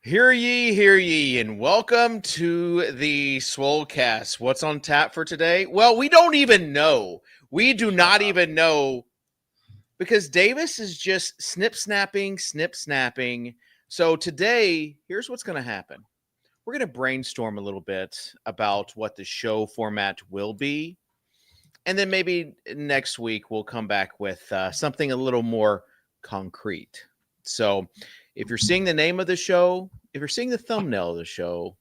Hear ye, and welcome to the Swolecast. What's on tap for today? Well, we don't even know. We do not even know because Davis is just snip snapping. So today, here's what's going to happen. We're going to brainstorm a little bit about what the show format will be. And then maybe next week we'll come back with something a little more concrete. So if you're seeing the name of the show, if you're seeing the thumbnail of the show,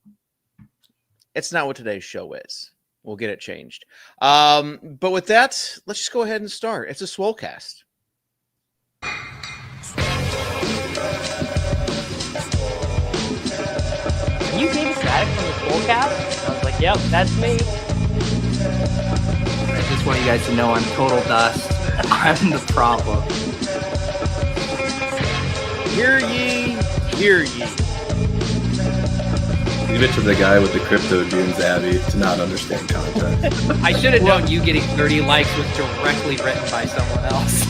it's not what today's show is. We'll get it changed. But with that, let's just go ahead and start. It's a Swolecast. You David Static from the Swolecast? I was like, yep, that's me. I just want you guys to know I'm total dust. I'm the problem. Hear ye, hear ye. Leave it to the guy with the crypto dunes, Abby, to not understand context. I should have known you getting 30 likes was directly written by someone else.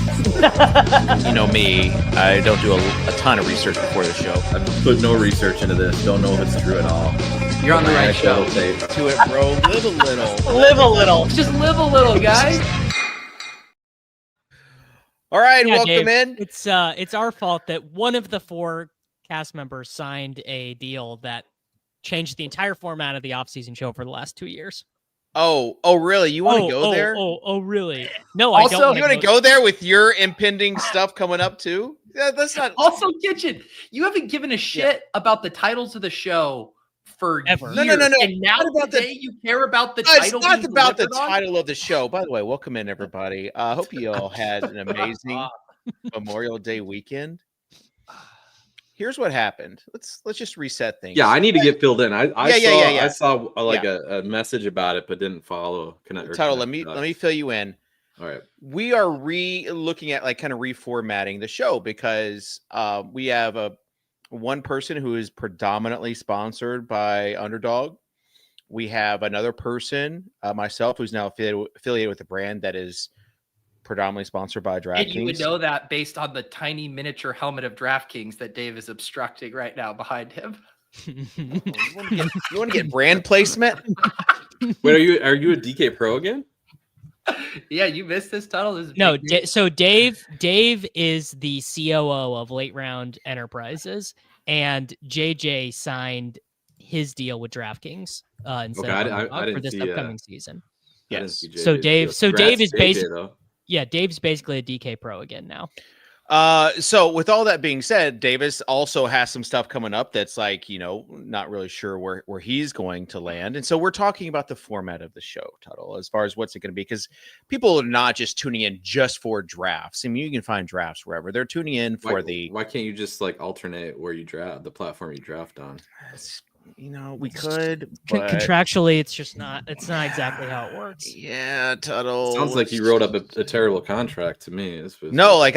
You know me, I don't do a ton of research before the show. I've put no research into this. Don't know if it's true at all. You're on the right show. To it, bro. Live a little. Live a little. Just live a little, guys. All right, Yeah, welcome Dave, in. It's our fault that one of the four cast members signed a deal that changed the entire format of the off-season show for the last 2 years. Oh, really? You want to go there? Oh, really? No, Also, I don't. You want to go there with your impending stuff coming up too? Yeah, that's not. Also, Kitchen, you haven't given a shit about the titles of the show for Ever. years. No. And now Not about today you care about the It's title. not being about the delivered on? title of the show. By the way, welcome in everybody. I hope you all had an amazing Memorial Day weekend. Here's what happened. Let's just reset things. Yeah, I need to get filled in. I saw Yeah. a message about it, but didn't follow. Title. Let me fill you in. All right. We are looking at kind of reformatting the show because we have one person who is predominantly sponsored by Underdog. We have another person, myself, who's now affiliated with a brand that is predominantly sponsored by DraftKings. And you would know that based on the tiny miniature helmet of DraftKings that Dave is obstructing right now behind him. You want to get brand placement? Wait, are you a DK Pro again? Yeah, you missed this title. This is No, big news. so Dave is the COO of Late Round Enterprises, and JJ signed his deal with DraftKings instead Okay, of I Underdog didn't for this see, upcoming season. I didn't Yes. see So JJ's Dave- deal. so Congrats Dave is to basi- JJ, though. Yeah, Dave's basically a DK Pro again now. So with all that being said, Davis also has some stuff coming up that's like, not really sure where he's going to land. And so we're talking about the format of the show, Tuttle, as far as what's it going to be, because people are not just tuning in just for drafts. I mean, you can find drafts wherever. They're tuning in for Why can't you just alternate where you draft, the platform you draft on? We could, but Contractually, it's not exactly how it works. yeah, Tuttle. Sounds like you wrote up a terrible contract to me. No, I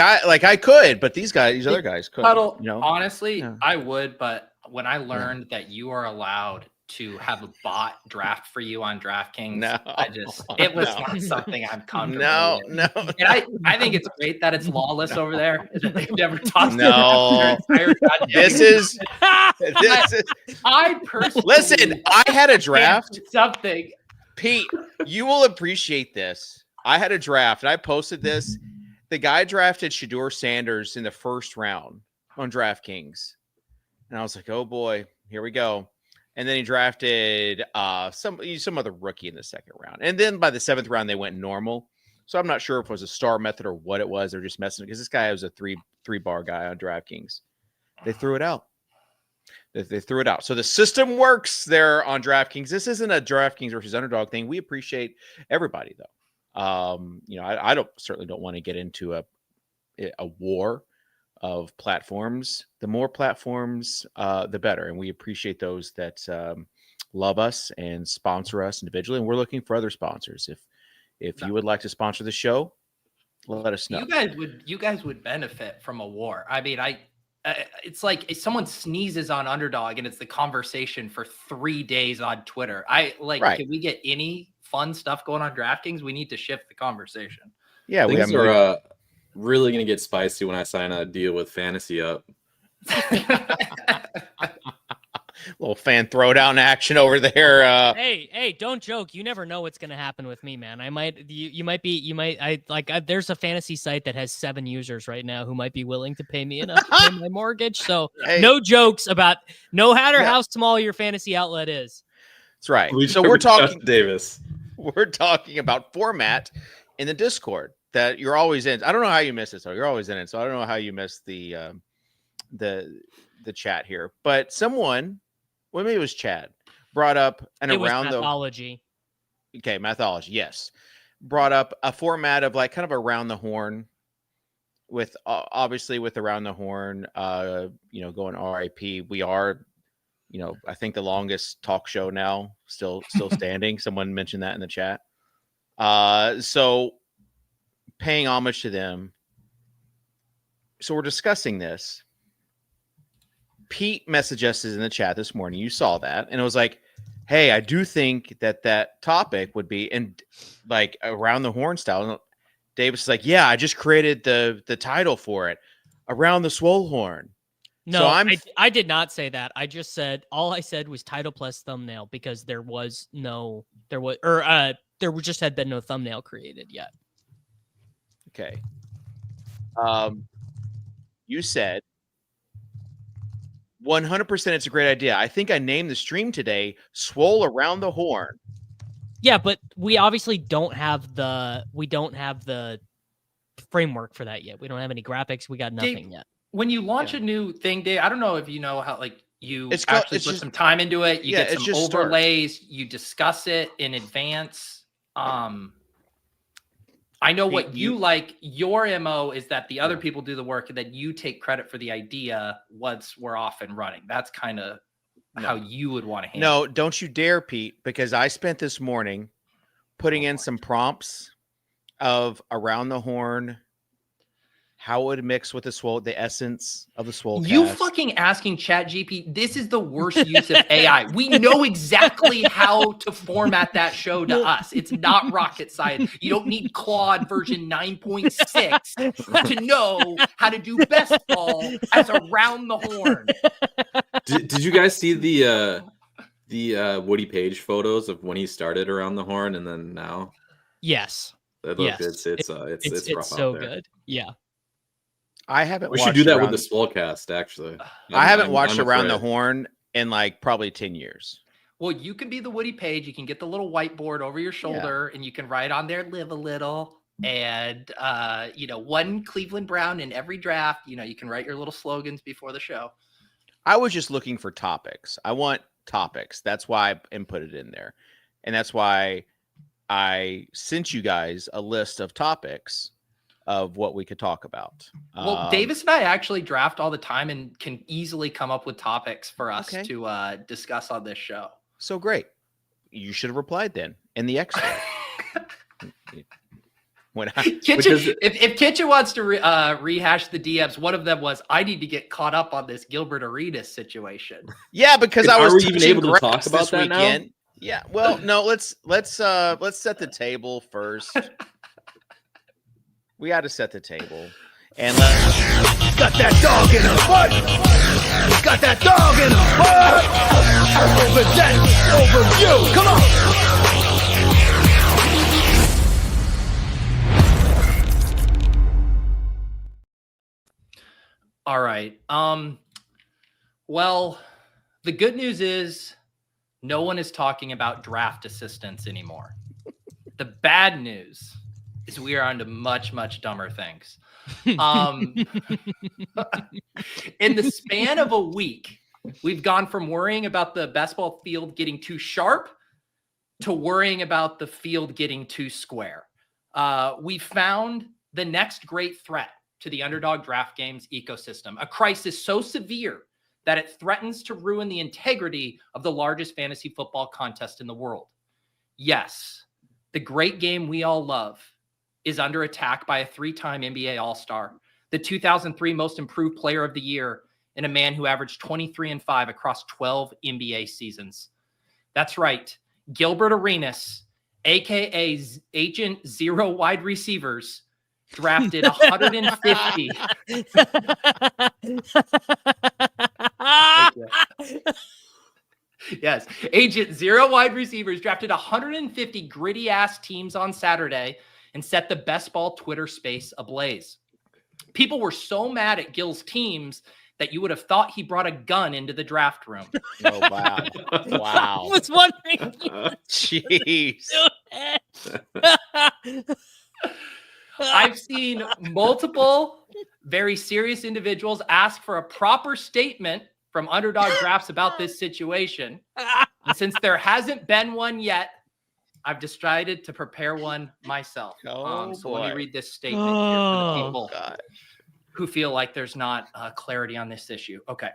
could, but these other guys could. Huddle, honestly, Yeah. I would, but when I learned that you are allowed to have a bot draft for you on DraftKings, it was not something I'm comfortable with. No. And I think it's great that it's lawless over there. That they've never talked No. This is. I personally Listen, I had a draft. Something. Pete, you will appreciate this. I had a draft and I posted this. The guy drafted Shedeur Sanders in the first round on DraftKings. And I was like, oh boy, here we go. And then he drafted some other rookie in the second round. And then by the seventh round, they went normal. So I'm not sure if it was a star method or what it was. They're just messing because this guy was a three bar guy on DraftKings. They threw it out. They threw it out. So the system works there on DraftKings. This isn't a DraftKings versus Underdog thing. We appreciate everybody though. I certainly don't want to get into a war of platforms. The more platforms, the better. And we appreciate those that love us and sponsor us individually. And we're looking for other sponsors. If you would like to sponsor the show, let us know. You guys would benefit from a war. I mean, it's like if someone sneezes on Underdog and it's the conversation for 3 days on Twitter. Can we get any fun stuff going on DraftKings? We need to shift the conversation. Yeah, things are really going to get spicy when I sign a deal with Fantasy Up. Little fan throwdown action over there. Hey, don't joke. You never know what's gonna happen with me, man. There's a fantasy site that has 7 users right now who might be willing to pay me enough to pay my mortgage. So no jokes about no matter how small your fantasy outlet is. That's right. So we're talking Davis. We're talking about format in the Discord that you're always in. I don't know how you miss it, so you're always in it. So I don't know how you miss the chat here. But someone, well, maybe it was Chad, brought up Mathology. Okay, Mathology, yes. Brought up a format of like kind of around the horn with obviously with around the horn, going RIP. We are, I think the longest talk show now, still standing. Someone mentioned that in the chat. So paying homage to them. So we're discussing this. Pete messaged us in the chat this morning. You saw that. And it was like, hey, I do think that topic would be in like around the horn style. And Davis is like, yeah, I just created the title for it, Around the Swole Horn. No, so I did not say that. I just said, all I said was title plus thumbnail because there just had been no thumbnail created yet. Okay. You said 100% it's a great idea. I think I named the stream today Swole Around the Horn. Yeah, but we obviously don't have the framework for that yet. We don't have any graphics. We got nothing yet. When you launch a new thing, Dave, I don't know if you know how you put some time into it. You get some overlays. You discuss it in advance. I know what you like. Your MO is that the other people do the work and then you take credit for the idea once we're off and running. That's kind of how you would want to handle it. No, don't you dare, Pete, because I spent this morning putting in some prompts of Around the Horn, how it would mix with the essence of the Swole cast. You fucking asking ChatGPT. This is the worst use of AI. We know exactly how to format that show to us. It's not rocket science. You don't need Claude version 9.6 to know how to do best ball as Around the Horn. Did you guys see the Woody Page photos of when he started Around the Horn and then now? Yes. It's rough so out there. Good. Yeah. I haven't. We should do that with the Swolecast, actually. I haven't watched Around the Horn in like probably 10 years. Well, you can be the Woody Page. You can get the little whiteboard over your shoulder, and you can write on there, "Live a little," and one Cleveland Brown in every draft. You can write your little slogans before the show. I was just looking for topics. I want topics. That's why I inputted it in there, and that's why I sent you guys a list of topics of what we could talk about. Well, Davis and I actually draft all the time and can easily come up with topics for us to discuss on this show. So great. You should have replied then in the extra. If Kitchen wants to rehash the DMs, one of them was, I need to get caught up on this Gilbert Arenas situation. Yeah, because I was are we even able to talk about that weekend. Now? Yeah, well, no, let's set the table first. We got to set the table. And got that dog in a butt. Got that dog in a butt. Overzet, overview. Come on. All right. Well, the good news is no one is talking about draft assistants anymore. The bad news is we are on to much, much dumber things. In the span of a week, we've gone from worrying about the best ball field getting too sharp to worrying about the field getting too square. We found the next great threat to the Underdog Draft Games ecosystem, a crisis so severe that it threatens to ruin the integrity of the largest fantasy football contest in the world. Yes, the great game we all love is under attack by a 3-time NBA All-Star, the 2003 Most Improved Player of the Year, and a man who averaged 23-5 across 12 NBA seasons. That's right, Gilbert Arenas, aka Agent Zero Wide Receivers, drafted 150. Yes. Agent Zero wide receivers drafted 150 gritty ass teams on Saturday and set the best ball Twitter space ablaze. People were so mad at Gil's teams that you would have thought he brought a gun into the draft room. Oh, wow. Wow. I was wondering. Jeez. I've seen multiple very serious individuals ask for a proper statement from Underdog Drafts about this situation. And since there hasn't been one yet, I've decided to prepare one myself. Oh, so let me boy. read this statement here for the people God. who feel like there's not clarity on this issue. Okay.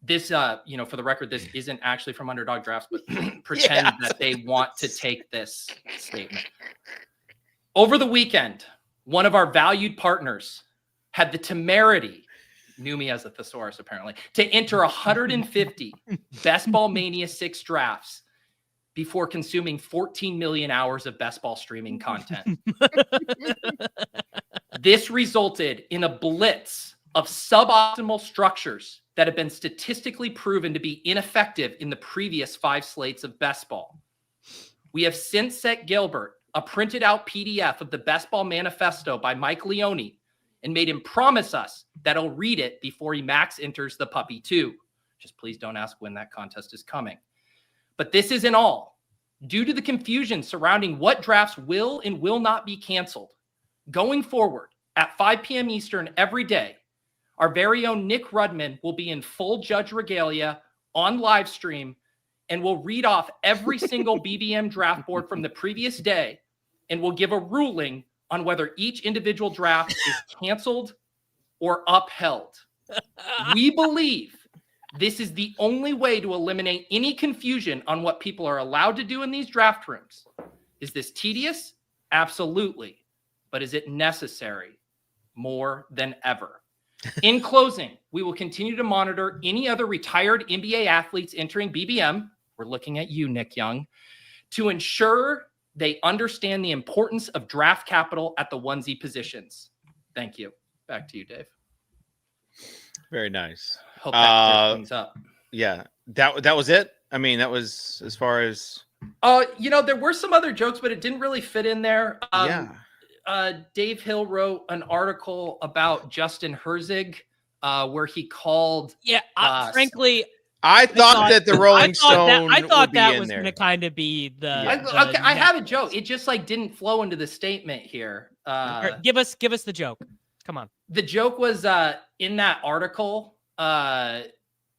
This, for the record, this isn't actually from Underdog Drafts, but pretend that they want to take this statement. Over the weekend, one of our valued partners had the temerity, knew me as a thesaurus apparently, to enter 150 Best Ball Mania 6 drafts before consuming 14 million hours of best ball streaming content. This resulted in a blitz of suboptimal structures that have been statistically proven to be ineffective in the previous 5 slates of best ball. We have since sent Gilbert a printed out PDF of the Best Ball Manifesto by Mike Leone and made him promise us that he'll read it before he max enters the Puppy 2. Just please don't ask when that contest is coming. But this isn't all. Due to the confusion surrounding what drafts will and will not be canceled, going forward at 5 p.m. Eastern every day, our very own Nick Rudman will be in full judge regalia on live stream and will read off every single BBM draft board from the previous day and will give a ruling on whether each individual draft is canceled or upheld. We believe this is the only way to eliminate any confusion on what people are allowed to do in these draft rooms. Is this tedious? Absolutely. But is it necessary? More than ever. In closing, we will continue to monitor any other retired NBA athletes entering BBM. We're looking at you, Nick Young, to ensure they understand the importance of draft capital at the onesie positions. Thank you. Back to you, Dave. Very nice. Hope that clears things up. Yeah, that was it. I mean, that was as far as. There were some other jokes, but it didn't really fit in there. Dave Hill wrote an article about Justin Herzig, where he called. Yeah, frankly, I thought that the Rolling Stone. I thought that was going to kind of be the. Yeah. Okay, I have a joke. It just didn't flow into the statement here. Give us the joke. Come on. The joke was in that article.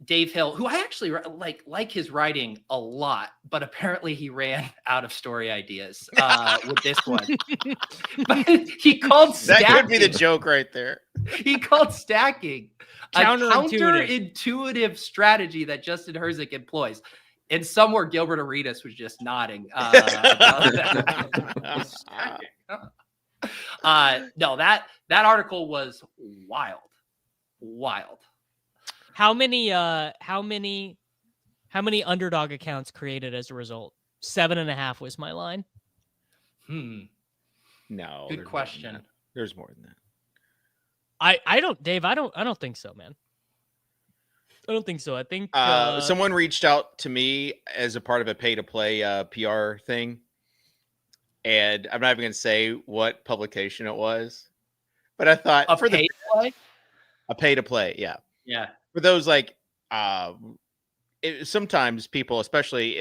Dave Hill, who I actually like his writing a lot, but apparently he ran out of story ideas with this one. But he called stacking. That could be the joke right there. He called stacking a counterintuitive strategy that Justin Herzig employs. And somewhere Gilbert Arenas was just nodding. No, that article was wild. How many Underdog accounts created as a result? 7.5 was my line. No. Good question. There's more than that. I don't think so, man. I don't think so. I think someone reached out to me as a part of a pay-to-play PR thing, and I'm not even going to say what publication it was, but I thought a pay-to-play, yeah. For those sometimes people, especially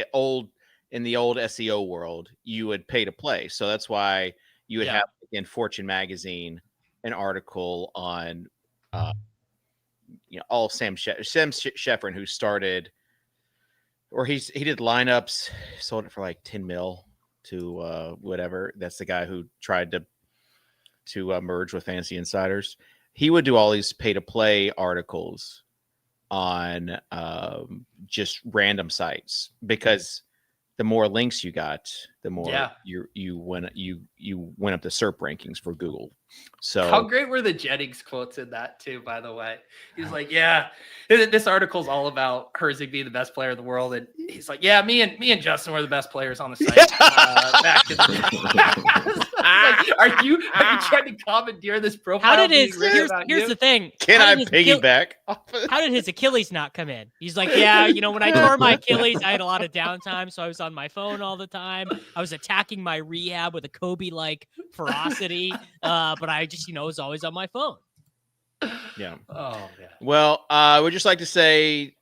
in the old SEO world, you would pay to play. So that's why you would have in Fortune magazine an article on all Sam Sheffrin, who started, or he did lineups, sold it for like 10 mil to whatever. That's the guy who tried to merge with Fantasy Insiders. He would do all these pay to play articles on just random sites, because the more links you got, the more you went up the SERP rankings for Google. So how great were the Jennings quotes in that too, by the way? He's like, yeah, this article's all about Herzig being the best player in the world, and he's like, yeah, me and Justin were the best players on the site back in the day. are you trying to commandeer this profile? How did his here's the thing. Can I piggyback? How did his Achilles not come in? He's like, yeah, when I tore my Achilles, I had a lot of downtime, so I was on my phone all the time. I was attacking my rehab with a Kobe-like ferocity, but I just, was always on my phone. Yeah. Oh, yeah. Well, I would just like to say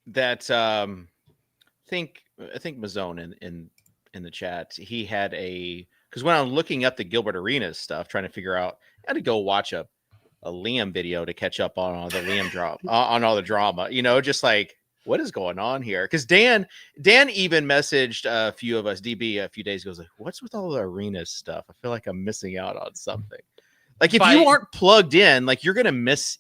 that I think Mazzone in the chat, he had because when I'm looking up the Gilbert Arenas stuff, trying to figure out, I had to go watch a Liam video to catch up on all the Liam drama, on all the drama. Just like, what is going on here? Because Dan even messaged a few of us, DB, a few days ago, like, what's with all the Arenas stuff? I feel like I'm missing out on something. Like, if you aren't plugged in, like, you're gonna miss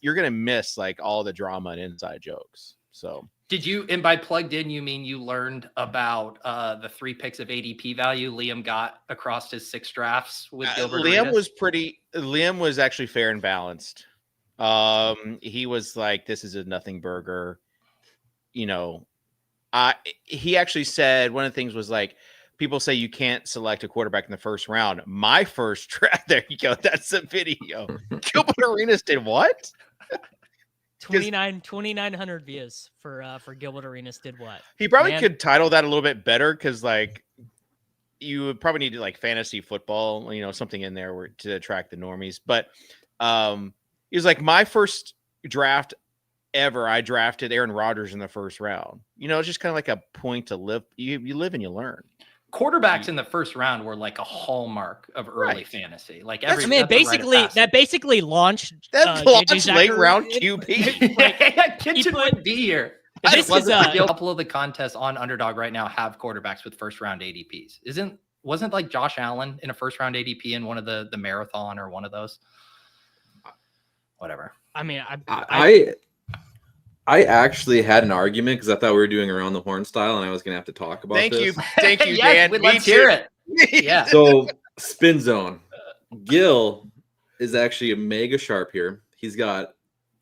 like all the drama and inside jokes. So did you, and by plugged in, you mean you learned about the 3 picks of ADP value Liam got across his 6 drafts with Gilbert? Liam was actually fair and balanced. He was like, this is a nothing burger. He actually said one of the things was like, people say you can't select a quarterback in the first round. My first draft, there you go. That's the video. Gilbert Arenas did what? 2,900 views for Gilbert Arenas did what? He probably could title that a little bit better, because like you would probably need like fantasy football, something in there to attract the normies. But he was like, my first draft ever, I drafted Aaron Rodgers in the first round. It's just kind of like a point to live. You live and you learn. Quarterbacks in the first round were like a hallmark of early fantasy. Like that basically launched late round QB. Kitchen wouldn't be here. A couple of the contests on Underdog right now have quarterbacks with first round ADPs. Wasn't like Josh Allen in a first round ADP in one of the marathon or one of those? Whatever. I mean, I actually had an argument because I thought we were doing Around the Horn style, and I was going to have to talk about this. Thank you, yes, Dan. Let's hear it. Yeah. So, Spin Zone. Gil is actually a mega sharp here. He's got a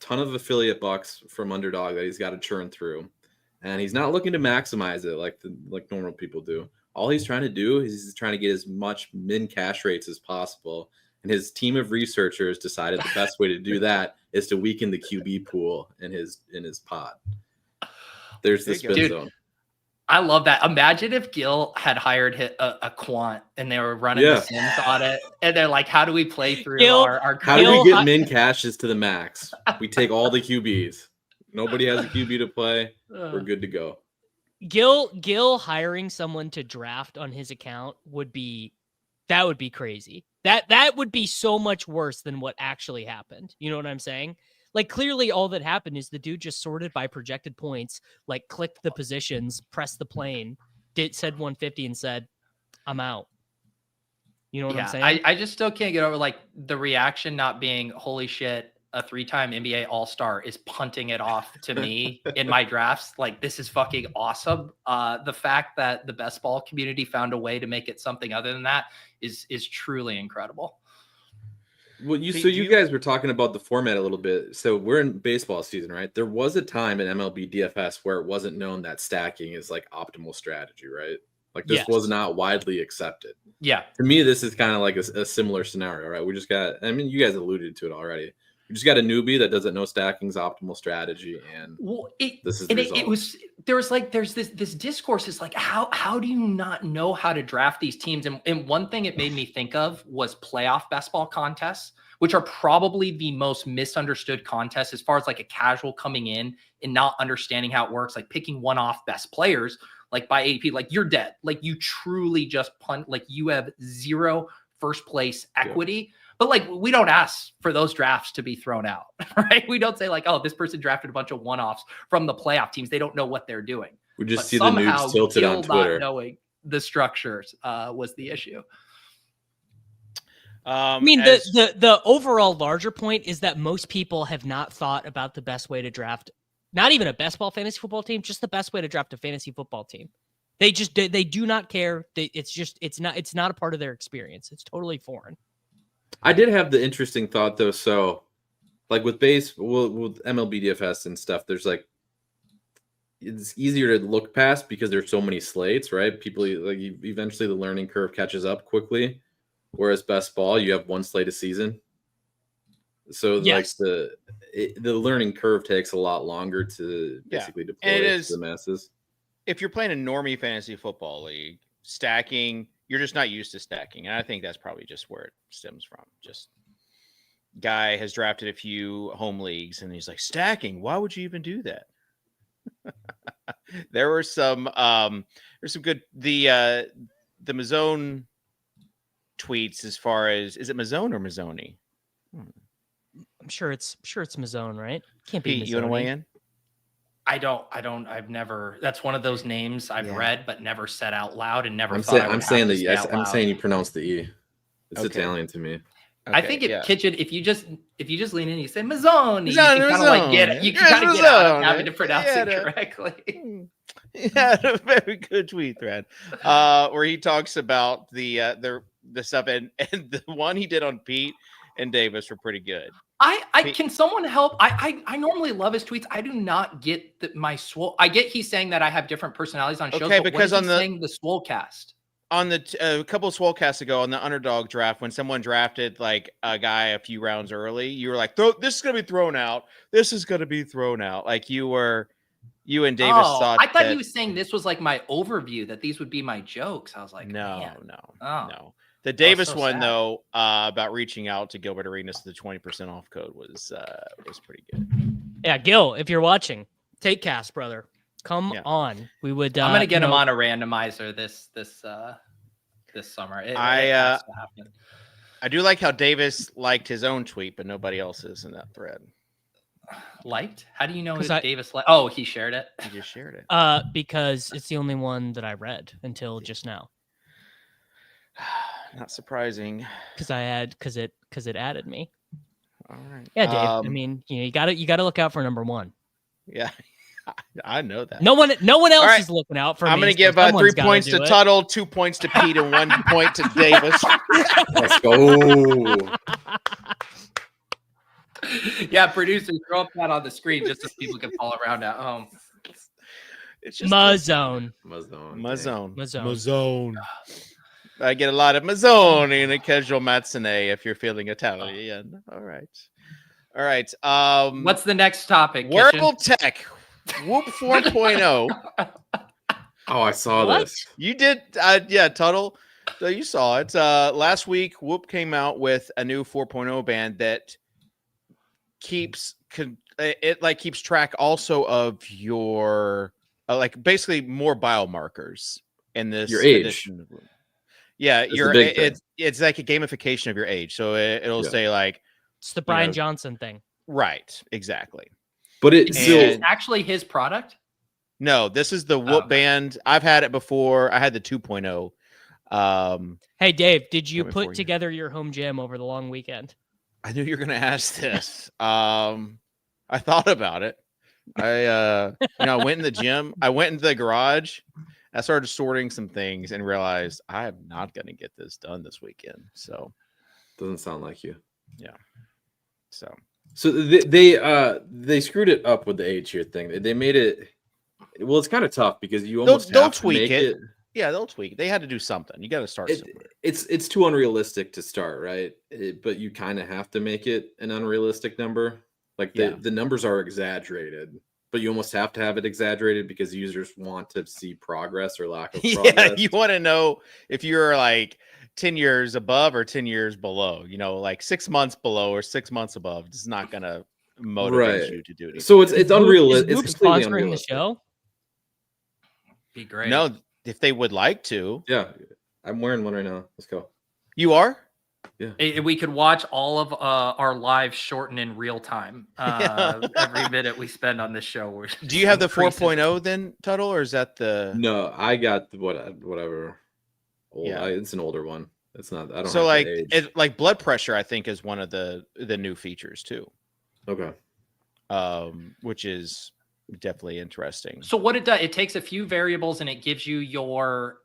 ton of affiliate bucks from Underdog that he's got to churn through, and he's not looking to maximize it like normal people do. All he's trying to do is he's trying to get as much min cash rates as possible. And his team of researchers decided the best way to do that is to weaken the QB pool in his pod. There's the Spin Zone. I love that. Imagine if Gil had hired a quant and they were running the Sims audit, and they're like, "How do we play through our? How do we get min cashes to the max? We take all the QBs. Nobody has a QB to play. We're good to go." Gil hiring someone to draft on his account would be crazy. That would be so much worse than what actually happened. You know what I'm saying? Like, clearly all that happened is the dude just sorted by projected points, like clicked the positions, pressed the plane, said 150 and said, I'm out. You know what I'm saying? I just still can't get over like the reaction not being, holy shit, a 3-time NBA All-Star is punting it off to me in my drafts. Like, this is fucking awesome. The fact that the best ball community found a way to make it something other than that is truly incredible. Well, you guys were talking about the format a little bit. So we're in baseball season, right? There was a time in MLB DFS where it wasn't known that stacking is like optimal strategy, right? Like this was not widely accepted. Yeah. To me, this is kind of like a similar scenario, right? We just got, I mean, you guys alluded to it already. We just got a newbie that doesn't know stacking's optimal strategy, and this is the result. There's this discourse is like, how do you not know how to draft these teams? And one thing it made me think of was playoff best ball contests, which are probably the most misunderstood contests as far as like a casual coming in and not understanding how it works, like picking one-off best players, like by ADP, like you're dead. Like you truly just punt, like you have zero first place equity. Yeah. But like, we don't ask for those drafts to be thrown out, right? We don't say like, oh, this person drafted a bunch of one-offs from the playoff teams. They don't know what they're doing. We just see the noobs tilted on Twitter. Not knowing the structures was the issue. I mean, the overall larger point is that most people have not thought about the best way to draft, not even a best ball fantasy football team, just the best way to draft a fantasy football team. They do not care. It's not a part of their experience. It's totally foreign. I did have the interesting thought though. So like with with MLB DFS and stuff, there's like, it's easier to look past because there's so many slates, right? People like eventually the learning curve catches up quickly. whereas best ball you have one slate a season. So like the learning curve takes a lot longer to basically deploy to the masses. If you're playing a normie fantasy football league, stacking, you're just not used to stacking, and I think that's probably just where it stems from. Just guy has drafted a few home leagues, and he's like, stacking. Why would you even do that? There were some. There's some good. The Mazzone tweets as far as, is it Mazzone or Mazzoni? I'm sure it's Mazzone, right? Can't be. Pete, you want to weigh in? I've never. That's one of those names I've read but never said out loud and never. I'm saying you pronounce the E. It's Italian to me. Okay, I think Kitchen, if you just lean in, you say Mazzoni, you can kind of like get it. You can kind of get out of having to pronounce it correctly. Yeah, a very good tweet thread where he talks about the stuff, and the one he did on Pete and Davis were pretty good. Can someone help? I normally love his tweets. I do not get my swole. I get he's saying that I have different personalities on shows. Okay, but because on the Swolecast. On the a couple of Swolecasts ago on the underdog draft, when someone drafted like a guy a few rounds early, you were like, this is going to be thrown out. This is going to be thrown out. Like you and Davis thought. I thought he was saying this was like my overview, that these would be my jokes. I was like, no. The Davis one sad. Though, about reaching out to Gilbert Arenas, the 20% off code was pretty good. Yeah, Gil, if you're watching, take cast, brother. Come on. We would. I'm gonna get him on a randomizer this summer. It has to happen. I do like how Davis liked his own tweet, but nobody else's in that thread. Liked? How do you know Davis liked? Oh, he shared it. He just shared it. Because it's the only one that I read until just now. Not surprising. Because it added me. All right. Yeah, Dave. I mean, you gotta look out for number one. Yeah. I know that. No one else is looking out for me. I'm going to give 3 points to Tuttle, 2 points to Pete, and 1 point to Davis. Let's go. Yeah, producers, throw up that on the screen just so people can follow around at home. It's just Mazzone. I get a lot of Mazzone in a casual matinee if you're feeling Italian. All right. What's the next topic? Wearable tech. Whoop 4.0. Oh, I saw this. You did, Tuttle. So you saw it. Last week, Whoop came out with a new 4.0 band that keeps track also of your basically more biomarkers in this your age. Edition. Yeah, it's like a gamification of your age. So it'll say like it's the Brian Johnson thing. Right, exactly. But it's actually his product? No, this is the Whoop band. I've had it before. I had the 2.0. Hey, Dave, did you put together your home gym over the long weekend? I knew you were going to ask this. I thought about it. I went in the gym. I went into the garage. I started sorting some things and realized I am not going to get this done this weekend. So doesn't sound like you. Yeah. So they screwed it up with the age here thing. They made it. Well, it's kind of tough because you almost they'll tweak it. Yeah, they'll tweak. They had to do something. You got to start somewhere. It's too unrealistic to start, right? But you kind of have to make it an unrealistic number. Like the numbers are exaggerated, but you almost have to have it exaggerated because users want to see progress or lack of progress. Yeah, you want to know if you're like 10 years above or 10 years below. Like 6 months below or 6 months above. It's not going to motivate you to do it. So it's unrealistic. It's completely sponsoring unrealistic. The show. Be great. No, if they would like to. Yeah, I'm wearing one right now. Let's go. You are? Yeah. We could watch all of our lives shorten in real time. Every minute we spend on this show. Do you have the 4.0 then, Tuttle, or is that the? No, I got whatever. It's an older one. It's not. I don't. So like blood pressure, I think is one of the new features too. Okay. Which is definitely interesting. So what it does, it takes a few variables and it gives you your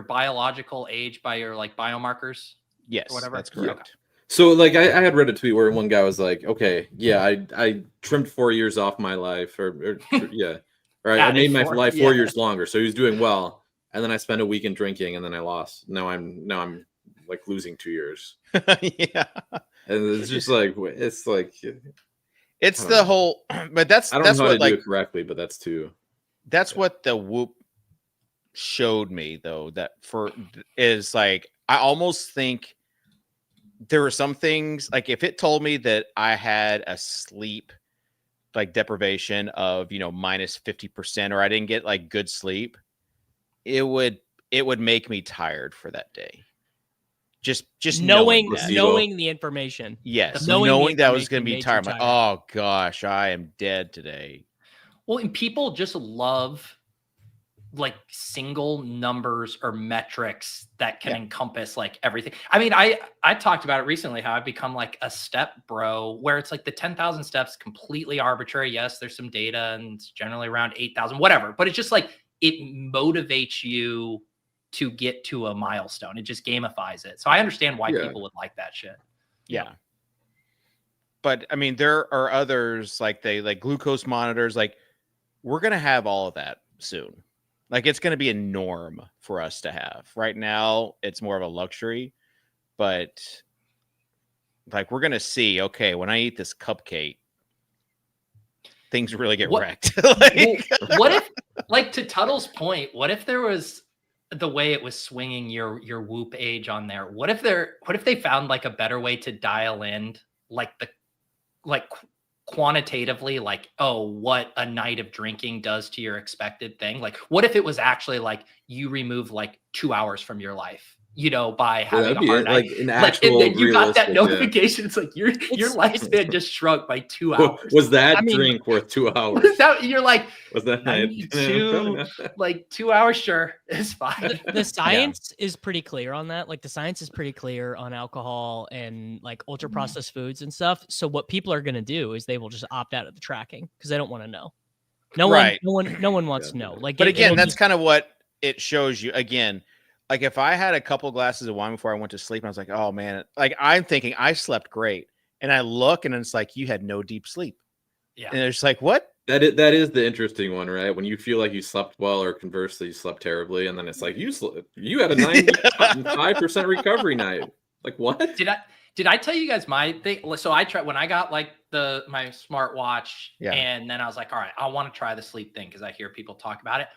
biological age by your like biomarkers. Yes, or whatever. That's correct. Okay. So like I had read a tweet where one guy was like, okay, yeah, I trimmed 4 years off my life or I made my life 4 years longer. So he was doing well. And then I spent a weekend drinking and then I lost. Now I'm like losing 2 years. Yeah. And it's just like it's the whole, but that's I don't know how to do it correctly, but that's what the Whoop showed me though, that is like, I almost think there were some things like if it told me that I had a sleep like deprivation of, minus 50%, or I didn't get like good sleep, it would make me tired for that day. Just knowing the information. Yes. Knowing that I was going to be tired. I'm like, oh gosh, I am dead today. Well, and people just love like single numbers or metrics that can encompass like everything. I mean, I talked about it recently, how I've become like a step bro, where it's like the 10,000 steps completely arbitrary. Yes, there's some data and it's generally around 8,000, whatever. But it's just like, it motivates you to get to a milestone. It just gamifies it. So I understand why people would like that shit. Yeah. But I mean, there are others like glucose monitors. Like, we're going to have all of that soon. Like, it's going to be a norm for us to have. Right now, it's more of a luxury, but like, we're going to see, okay, when I eat this cupcake, things really get wrecked. What if, like, to Tuttle's point, what if there was the way it was swinging your Whoop age on there? What if they found like a better way to dial in quantitatively, like, oh, what a night of drinking does to your expected thing? Like, what if it was actually like you remove like 2 hours from your life, by having a hard night, like an actual you got that notification. It's like your lifespan just shrunk by 2 hours. Was that drink worth 2 hours? You're like, was that 92, like 2 hours? Sure, it's fine. The science is pretty clear on that. Like, the science is pretty clear on alcohol and like ultra processed foods and stuff. So what people are going to do is they will just opt out of the tracking because they don't want to know. No one wants to know. Like, but again, that's kind of what it shows you. Again, like, if I had a couple glasses of wine before I went to sleep, and I was like, oh man, like, I'm thinking I slept great, and I look and it's like, you had no deep sleep. Yeah. And it's like, what? That is the interesting one, right? When you feel like you slept well, or conversely, you slept terribly, and then it's like you had a 95% recovery night. Like, what? Did I tell you guys my thing? So I tried when I got like my smartwatch, and then I was like, all right, I want to try the sleep thing because I hear people talk about it.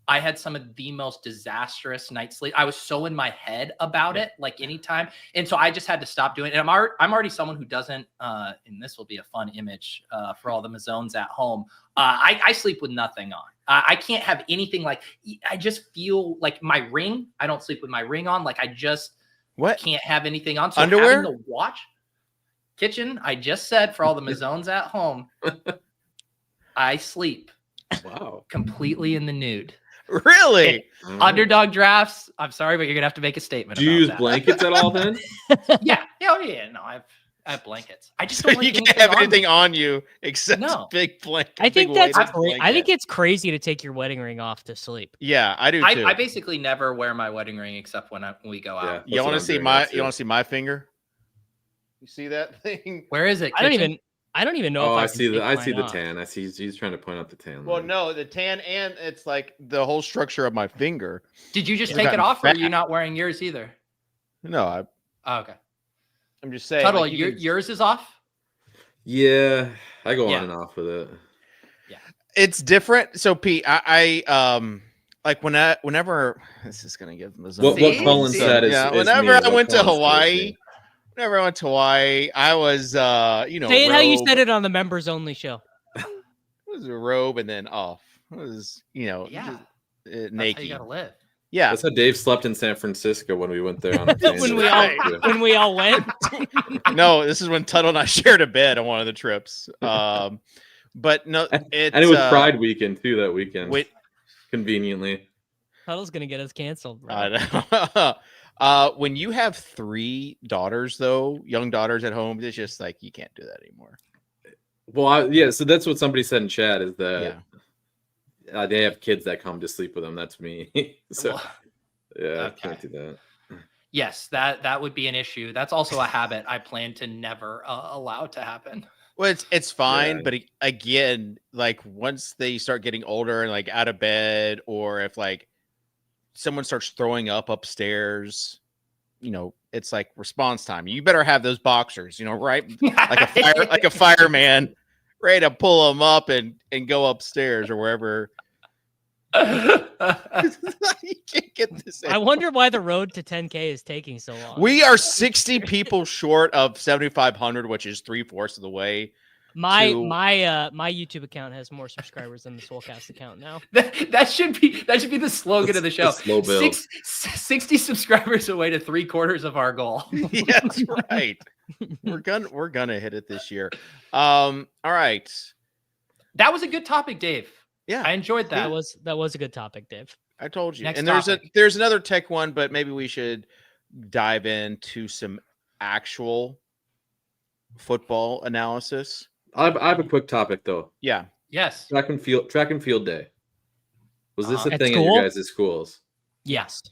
I had some of the most disastrous night's sleep. I was so in my head about it, like anytime. And so I just had to stop doing it. And I'm already someone who doesn't, and this will be a fun image for all the Mazones at home. I sleep with nothing on. I can't have anything like, I just feel like my ring. I don't sleep with my ring on. Like, I just can't have anything on. So underwear? Having the watch, kitchen, I just said for all the Mazones at home, I sleep completely in the nude. Really? Underdog drafts. I'm sorry, but you're gonna have to make a statement. Do you use blankets at all then? Yeah. Oh yeah. No, I have blankets. I just don't like you can't have anything on you except big blanket. I think I think it's crazy to take your wedding ring off to sleep. Yeah, I do too. I basically never wear my wedding ring except when we go out. You want to see my finger? You see that thing? Where is it? I don't even know. Oh, I see the tan. I see he's trying to point out the tan. Well, no, the tan, and it's like the whole structure of my finger. Did you just take it off, or are you not wearing yours either? No, okay. I'm just saying. Tuttle, yours is off? Yeah, I go on and off with it. Yeah. It's different. So Pete, I like whenever this is gonna give them what Colin said is whenever I went to Hawaii. Whenever I went to Hawaii, I was, say it how you said it on the members only show. It was a robe and then off. It was, naked. That's how you gotta live. Yeah, that's how Dave slept in San Francisco when we went there on a when we all went. No, this is when Tuttle and I shared a bed on one of the trips. But no, and it was Pride weekend too. That weekend, conveniently. Tuttle's gonna get us canceled, bro. I know. When you have 3 daughters, though, young daughters at home, it's just like you can't do that anymore. Well, so that's what somebody said in chat is that they have kids that come to sleep with them. That's me. So I can't do that. Yes, that would be an issue. That's also a habit I plan to never allow to happen. Well, it's fine, but again, like once they start getting older and like out of bed, or if like someone starts throwing up upstairs, it's like response time. You better have those boxers, right? Like a fireman, ready to pull them up and go upstairs or wherever. You can't get this. I wonder why the road to 10K is taking so long. We are 60 people short of 7,500, which is 3/4 of the way. My YouTube account has more subscribers than the Soulcast account now. That should be the slogan of the show. Slow build. 60 subscribers away to 3/4 of our goal. Yeah, that's right. We're gonna hit it this year. All right. That was a good topic, Dave. Yeah, I enjoyed that. That was a good topic, Dave. I told you. Next and topic. there's another tech one, but maybe we should dive into some actual football analysis. I have a quick topic though. Yeah. Yes. Track and field day. Was this a At thing at school? your guys' schools? Yes.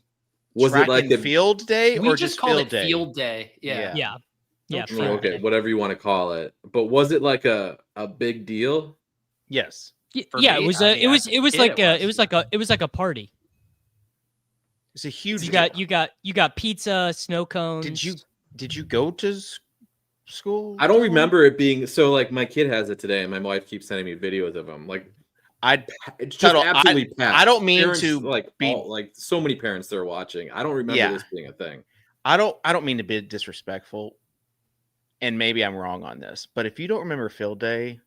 Was Track it like and a field day We or just just called field it day? field day. Yeah. Yeah. Oh, field okay, day. whatever you want to call it. But was it like a big deal? Yes. For Yeah, me, it was I mean, it was I it was did like it it was like a party. It's a huge You deal. got pizza, snow cones. Did you go to school? I don't remember it being so. Like my kid has it today, and my wife keeps sending me videos of them. Like it's just Tuttle, absolutely packed. I don't mean Parents, to be like so many parents that are watching. I don't remember this being a thing. I don't mean to be disrespectful, and maybe I'm wrong on this, but if you don't remember field day,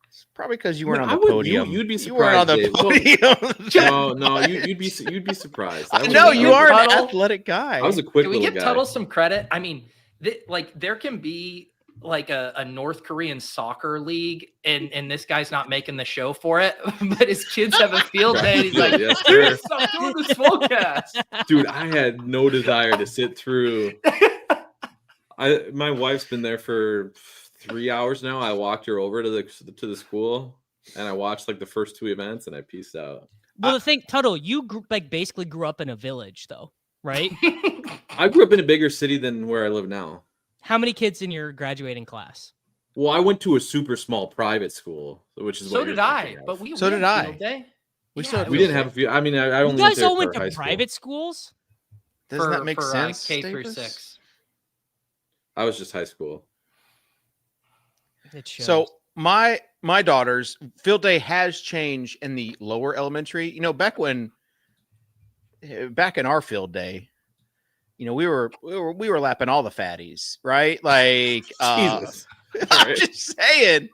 it's probably because you weren't on the podium. You'd be You weren't on surprised. the podium. No, you'd be surprised. I know you are an Tuttle. athletic guy. I was a quick Can we little give guy. Tuttle some credit? I mean, there can be like a North Korean soccer league, and this guy's not making the show for it, but his kids have a field day. And he's like, Yes, sir. "Stop doing this fullcast." Dude, I had no desire to sit through. My wife's been there for 3 hours now. I walked her over to the school, and I watched like the first 2 events, and I peaced out. Well, the thing, Tuttle, you basically grew up in a village, though, right? I grew up in a bigger city than where I live now. How many kids in your graduating class? Well, I went to a super small private school, which is So what did you're I, thinking of. but we So had did I. field day. We still had We didn't have a few. I mean, I You only guys there all went for to high school. private schools? Doesn't that make sense? K through Davis? 6. I was just high school. It shows. So my daughter's field day has changed in the lower elementary. Back in our field day, we were lapping all the fatties, right? Like, Jesus. I'm just saying.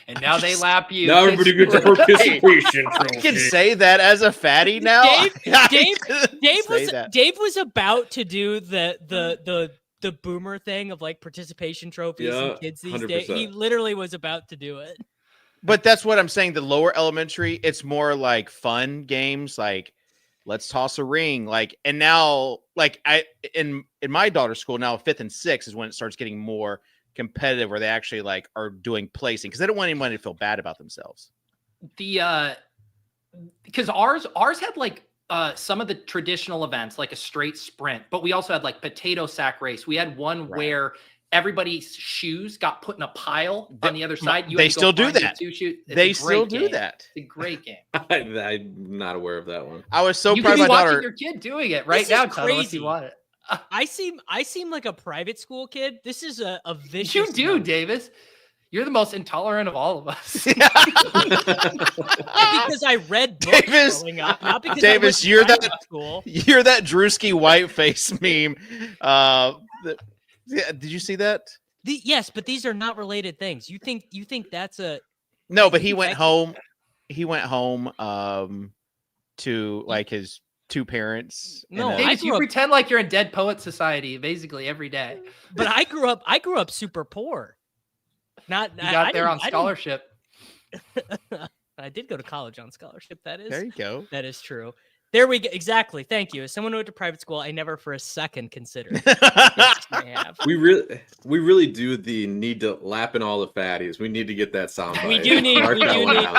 And now they lap you. Now everybody gets a participation I trophy. can say that as a fatty now. Dave was about to do the boomer thing of like participation trophies and kids these days. 100%. He literally was about to do it. But that's what I'm saying. The lower elementary, it's more like fun games, like let's toss a ring, like. And now, like in my daughter's school now, 5th and 6th is when it starts getting more competitive, where they actually like are doing placing because they don't want anyone to feel bad about themselves. Because ours had like some of the traditional events, like a straight sprint, but we also had like potato sack race. We had one where everybody's shoes got put in a pile on the other side. They still do that. They still do game. that. It's a great game. I'm not aware of that one. I was so You proud could of be my watching daughter. your kid doing it right This now, is Tuttle, if crazy. you want it. I seem like a private school kid. This is a vicious. You do, no. Davis. You're the most intolerant of all of us. Because I read books Davis- growing up, not because Davis, I you're went to that- private school. You're that Drewski whiteface meme. Did you see that? Yes, but these are not related things. You think that's a No, but he went Like- home. He went home to like his 2 parents. No, and, I Davis, you grew up- pretend like you're in Dead Poet Society basically every day. But I grew up super poor. Not You got there on I didn't- scholarship. I did go to college on scholarship. there That you go. is true. There we go. Exactly. Thank you. As someone who went to private school, I never for a second considered. I have. We really do the need to lap in all the fatties. We need to get that sound. We do need Mark that one down.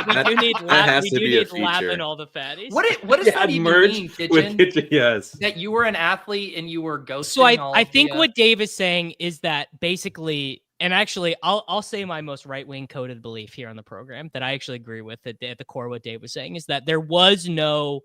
That has to be a lap feature. in all the fatties. What does that even merge mean, with Kitchen? kitchen, yes. That you were an athlete and you were ghosting. So all I of think the, what Dave is saying is that basically, and actually, I'll say my most right wing coded belief here on the program that I actually agree with at the core. What Dave was saying is that there was no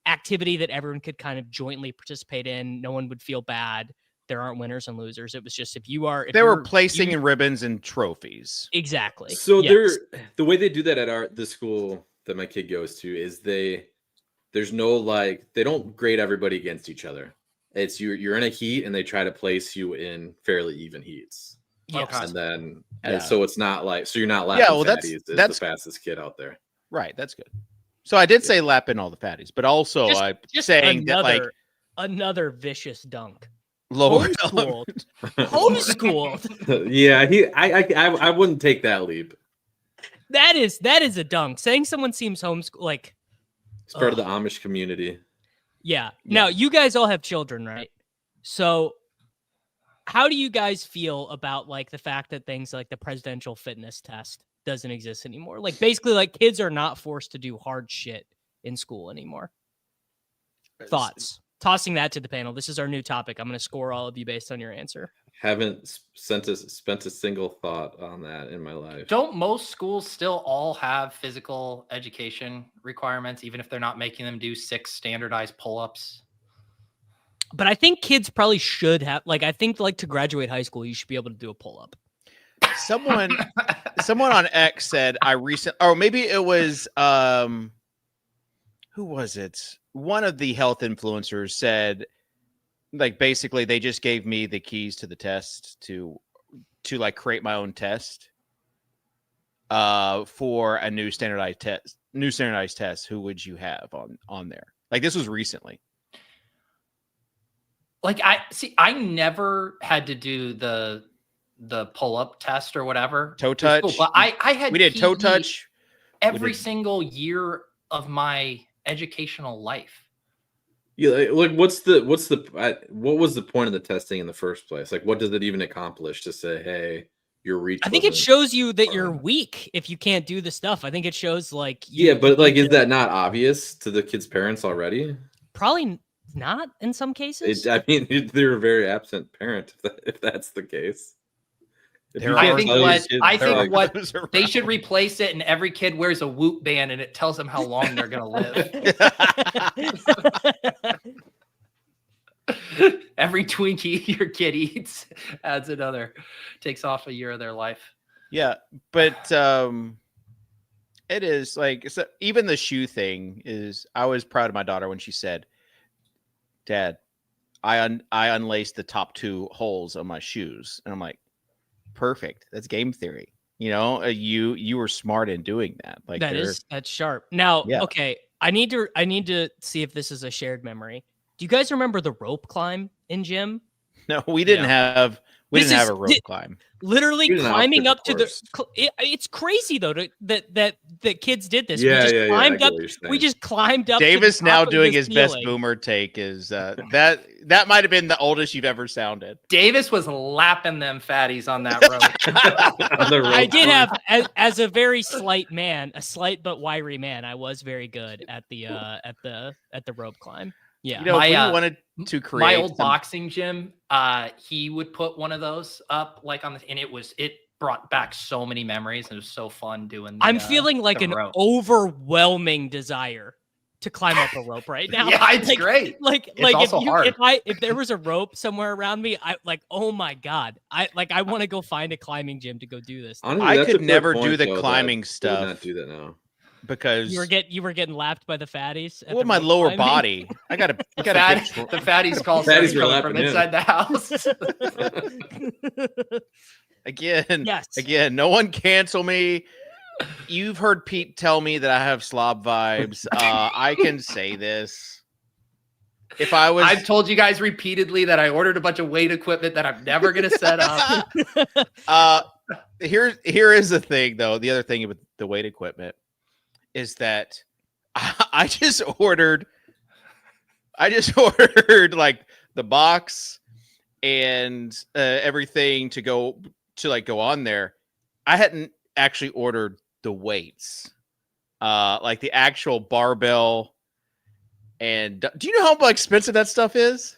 activity that everyone could kind of jointly participate in. No one would feel bad. There aren't winners and losers. It was just if they were placing in ribbons and trophies. Exactly. So the way they do that at the school that my kid goes to is there's no like, they don't grade everybody against each other. It's you're in a heat and they try to place you in fairly even heats. Yes. And then and so it's not like, so you're not lapping fatties that's the fastest kid out there. Right. That's good. So I did say lapping all the fatties, but also I'm saying that like another vicious dunk. Homeschooled. Yeah, I wouldn't take that leap. That is a dunk. Saying someone seems homeschooled, like it's part of the Amish community. Yeah. Now you guys all have children, right? So how do you guys feel about like the fact that things like the presidential fitness test doesn't exist anymore? Like basically, like kids are not forced to do hard shit in school anymore. Thoughts? Tossing that to the panel. This is our new topic. I'm going to score all of you based on your answer. Haven't spent a single thought on that in my life. Don't most schools still all have physical education requirements, even if they're not making them do 6 standardized pull-ups? But I think kids probably should have, like, I think like to graduate high school, you should be able to do a pull-up. Someone on X said or maybe it was, who was it? One of the health influencers said, like, basically they just gave me the keys to the test to like create my own test for a new standardized test. Who would you have on there? Like, this was recently. Like, I never had to do the pull-up test or whatever. Toe touch. But we did toe touch every single year of my educational life. Yeah, like what was the point of the testing in the first place? Like, what does it even accomplish to say, hey, your reach? I think it shows you that you're weak if you can't do the stuff. I think it shows like but like, is that not obvious to the kids' parents already? Probably not in some cases. I mean, they're a very absent parent if that's the case. I think what they should replace it, and every kid wears a Whoop band, and it tells them how long they're going to live. Every Twinkie your kid eats adds takes off a year of their life. Yeah, but it is like, so even the shoe thing is. I was proud of my daughter when she said, "Dad, I unlaced the top 2 holes on my shoes," and I'm like, perfect. That's game theory. You know, you were smart in doing that. Like, that's sharp. Now, okay, I need to see if this is a shared memory. Do you guys remember the rope climb in gym? No, we didn't have a rope climb. Literally climbing up to it's crazy though that kids did this. We just climbed up. Davis now doing his best boomer take is that might have been the oldest you've ever sounded. Davis was lapping them fatties on that rope. I did have, as a very slight but wiry man, I was very good at the rope climb. Yeah, you know, we wanted to create my old boxing gym. He would put one of those up like on the, and it brought back so many memories. And it was so fun doing. I'm feeling like an overwhelming desire to climb up a rope right now. Yeah, it's great. If there was a rope somewhere around me, I like, oh my God, I want to go find a climbing gym to go do this. Honestly, I could never do the climbing stuff. I would not do that now. Because you were getting lapped by the fatties. Well, my lower body. I got the fatties call were from inside the house. Again, no one cancel me. You've heard Pete tell me that I have slob vibes. I can say this. I've told you guys repeatedly that I ordered a bunch of weight equipment that I'm never gonna set up. Here is the thing, though. The other thing with the weight equipment is that I just ordered like the box and everything to go on there. I hadn't actually ordered the weights, like the actual barbell. And do you know how expensive that stuff is?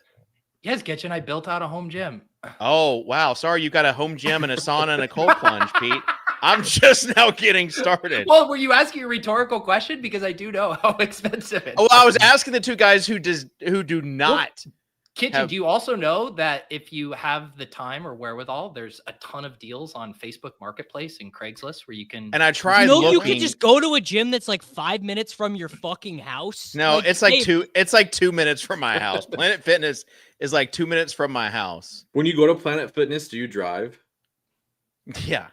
Yes, Getchin, I built out a home gym. Oh, wow. Sorry, you got a home gym and a sauna and a cold plunge, Pete. I'm just now getting started. Well, were you asking a rhetorical question? Because I do know how expensive it is. Oh, I was asking the two guys who do not. Kitchen, do you also know that if you have the time or wherewithal, there's a ton of deals on Facebook Marketplace and Craigslist where you can. And I tried looking. looking. You could just go to a gym that's like 5 minutes from your fucking house. No, it's like 2 minutes from my house. Planet Fitness is like 2 minutes from my house. When you go to Planet Fitness, do you drive? Yeah.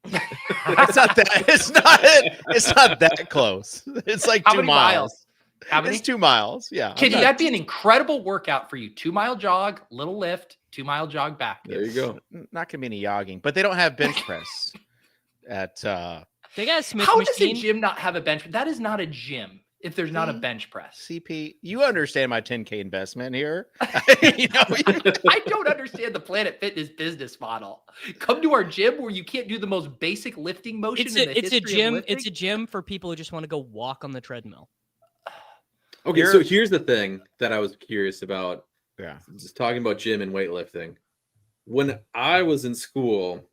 It's not that. It's not that close. It's like How 2 many miles. How many? It's 2 miles. Yeah. Kitchen, that'd be an incredible workout for you. 2 mile jog, little lift, 2 mile jog back. There you go. Not gonna be any jogging, but they don't have bench press at. They got a Smith How machine. does a gym not have a bench? That is not a gym if there's not a bench press. CP, you understand my 10K investment here. I don't understand the Planet Fitness business model. Come to our gym where you can't do the most basic lifting motion in the history of lifting? It's a gym for people who just want to go walk on the treadmill. Okay, so here's the thing that I was curious about. Yeah. Just talking about gym and weightlifting. When I was in school,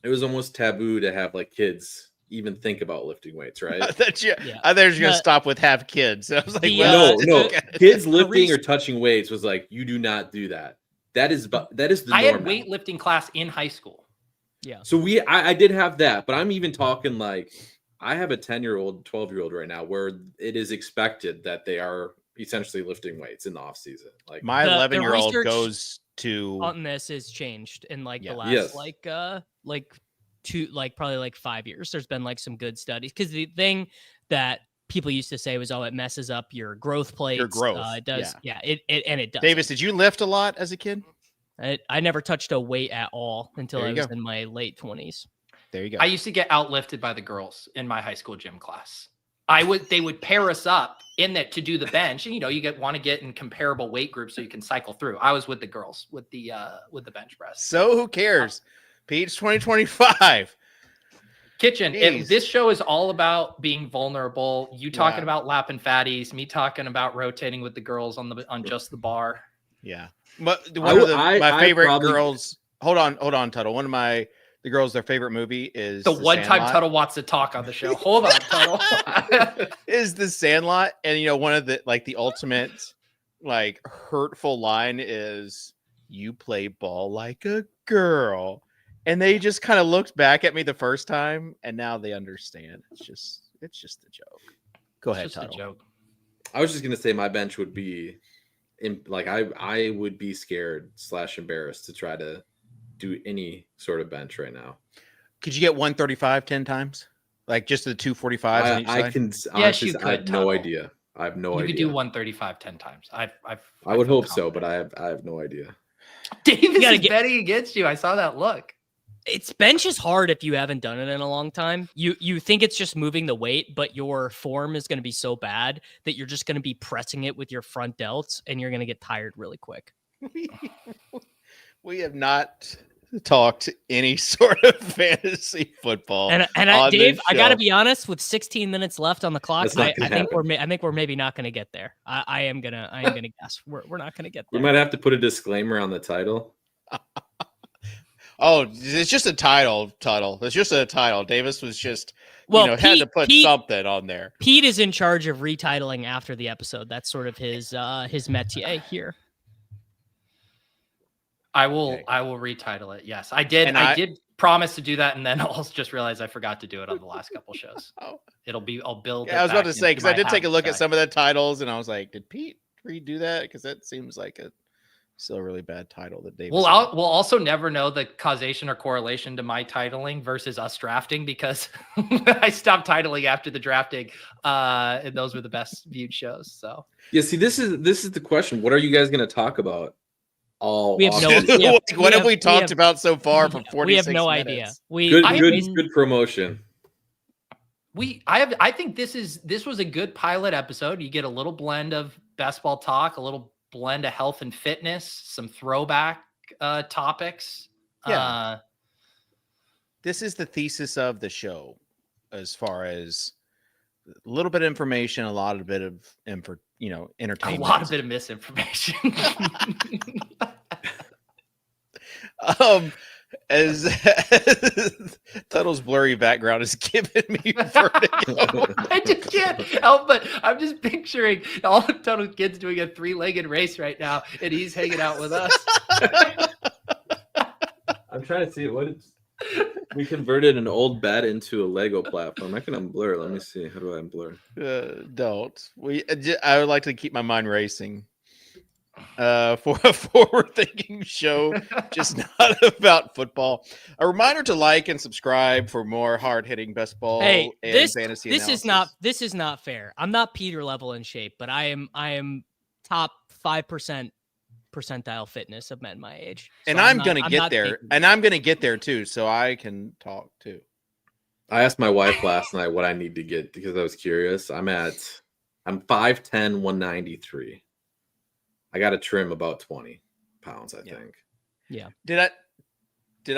it was almost taboo to have like kids even think about lifting weights, right? I thought you were gonna stop with have kids. I was like, no. Kids lifting or touching weights was like, you do not do that. That is the I norm had weightlifting class in high school. Yeah. So I did have that, but I'm even talking like I have a 10-year-old, 12-year-old right now where it is expected that they are essentially lifting weights in the off season. Like my 11-year-old goes to on this has changed in like the last probably 5 years. There's been like some good studies because the thing that people used to say was, oh, it messes up your growth plates. Your growth. It does. Yeah. It does. Davis, did you lift a lot as a kid? I never touched a weight at all until I was in my late 20s. There you go. I used to get outlifted by the girls in my high school gym class. They would pair us up in that to do the bench, and you want to get in comparable weight groups so you can cycle through. I was with the girls with the bench press. So who cares? Pete's 2025. Kitchen. This show is all about being vulnerable. You talking about lapping fatties, me talking about rotating with the girls on just the bar. Yeah. But my favorite girls. Hold on, Tuttle. One of the girls, their favorite movie is the one Sandlot. time Tuttle wants to talk on the show. Hold on, Tuttle. Is The Sandlot, and one of the the ultimate hurtful line is, "You play ball like a girl," and they just kind of looked back at me the first time, and now they understand. It's just a joke. Go ahead, Tuttle. A joke. I was just gonna say my bench would be, I would be scared / embarrassed to try to do any sort of bench right now. Could you get 135 10 times? Like just the 245s on each side? I can honestly, I have no idea. I have no idea. You could do 135 10 times. I would hope so, but I have no idea. Davis is betting against you. I saw that look. Bench is hard if you haven't done it in a long time. You think it's just moving the weight, but your form is going to be so bad that you're just going to be pressing it with your front delts, and you're going to get tired really quick. We have not talked any sort of fantasy football. And Dave, I got to be honest. With 16 minutes left on the clock, I think we're maybe not going to get there. I am gonna guess we're not going to get there. We might have to put a disclaimer on the title. Oh, it's just a title, Tuttle. It's just a title. Davis was just Pete, had to put something on there. Pete is in charge of retitling after the episode. That's sort of his métier here. I will retitle it. Yes, I did. I did promise to do that, and then I'll just realize I forgot to do it on the last couple shows. I'll build. Yeah, I was about to say, because I did take a look at some of the titles, and I was like, did Pete redo that? Because that seems like still a really bad title that Davis. We'll also never know the causation or correlation to my titling versus us drafting, because I stopped titling after the drafting, and those were the best viewed shows. So yeah, see, this is the question. What are you guys going to talk about? We have what have we talked about so far for 46 minutes? We have no idea. Good promotion. I think this was a good pilot episode. You get a little blend of best ball talk, a little blend of health and fitness, some throwback topics. Yeah. This is the thesis of the show, as far as a little bit of information, a lot of bit of entertainment, a lot of bit of misinformation. As Tuttle Tuttle's blurry background is giving me vertigo. I just can't help but I'm just picturing all of Tuttle's kids doing a 3-legged race right now, and he's hanging out with us. I'm trying to see we converted an old bed into a Lego platform. I can unblur. Let me see. How do I unblur? Don't. I would like to keep my mind racing. For a forward-thinking show, just not about football. A reminder to like and subscribe for more hard-hitting best ball and fantasy analysis. This is not fair. I'm not Peter level in shape, but I am top 5% percentile fitness of men my age. So and I'm gonna get there, and I'm gonna get there too, so I can talk too. I asked my wife last night what I need to get because I was curious. I'm 5'10", 193. I got to trim about 20 pounds, I think. Yeah. Did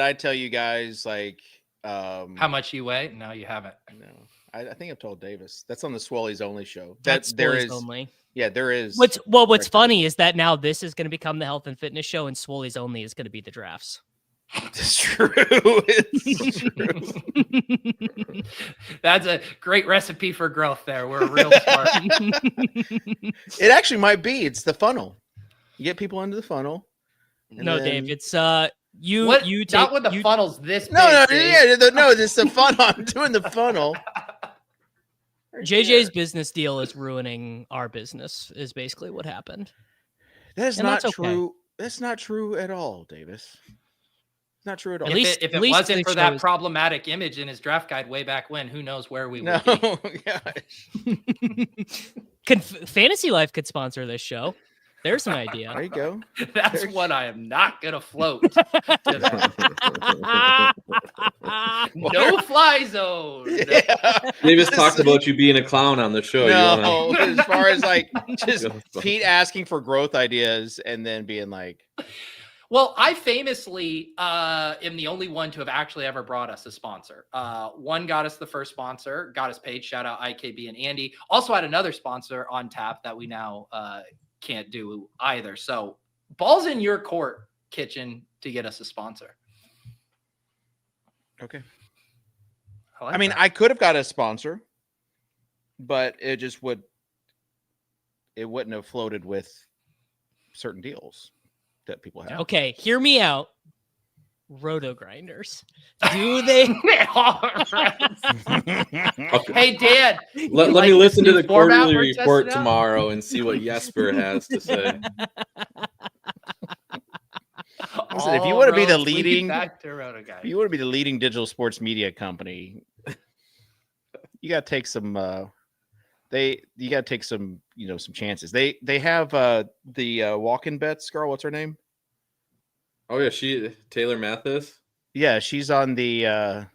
I tell you guys like how much you weigh? No, you haven't. No, I think I've told Davis. That's on the Swollies Only show. That's there Swollies is Only. Yeah, there is. What's funny is that now this is going to become the health and fitness show, and Swollies Only is going to be the drafts. It's true. It's true. That's a great recipe for growth there. We're real smart. It actually might be. It's the funnel. You get people into the funnel. No, then... Dave, it's you take not with the funnels this big. No, this is the funnel. I'm doing the funnel. JJ's business deal is ruining our business is basically what happened. That is not true. Okay. That's not true at all, Davis. It's not true at all. If it wasn't for that problematic image in his draft guide way back when, who knows where we would be. Fantasy Life could sponsor this show. There's an idea. There you go. That's one I am not going to float. No fly zone. Yeah. Davis talked about you being a clown on the show. No, as far as like just Pete asking for growth ideas and then being like... Well, I famously am the only one to have actually ever brought us a sponsor. One got us the first sponsor, got us paid. Shout out IKB and Andy. Also had another sponsor on tap that we now can't do either. So ball's in your court, Kitchen, to get us a sponsor. Okay. I mean, I could have got a sponsor, but it wouldn't have floated with certain deals that people have. Okay, hear me out. Roto grinders. Do they? Hey, Dad. Let me listen to the quarterly report tomorrow and see what Jesper has to say. Listen, if you want to be the leading digital sports media company, you got to take some. You got to take some, some chances. They have the walk-in bets girl. What's her name? Oh yeah, Taylor Mathis. Yeah, she's on the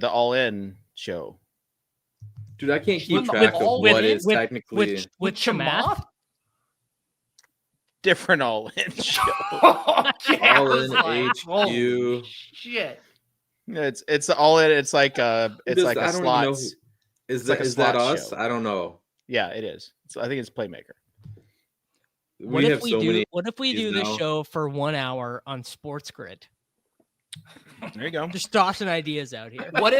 All In show. Dude, I can't keep track of what is technically with Chamath. Different All In show. All In HQ. Shit. It's All In. It's like a slots. Is that us? Show. I don't know. Yeah, it is. So I think it's Playmaker. What if we do this show for 1 hour on Sports Grid? There you go. Just tossing ideas out here. What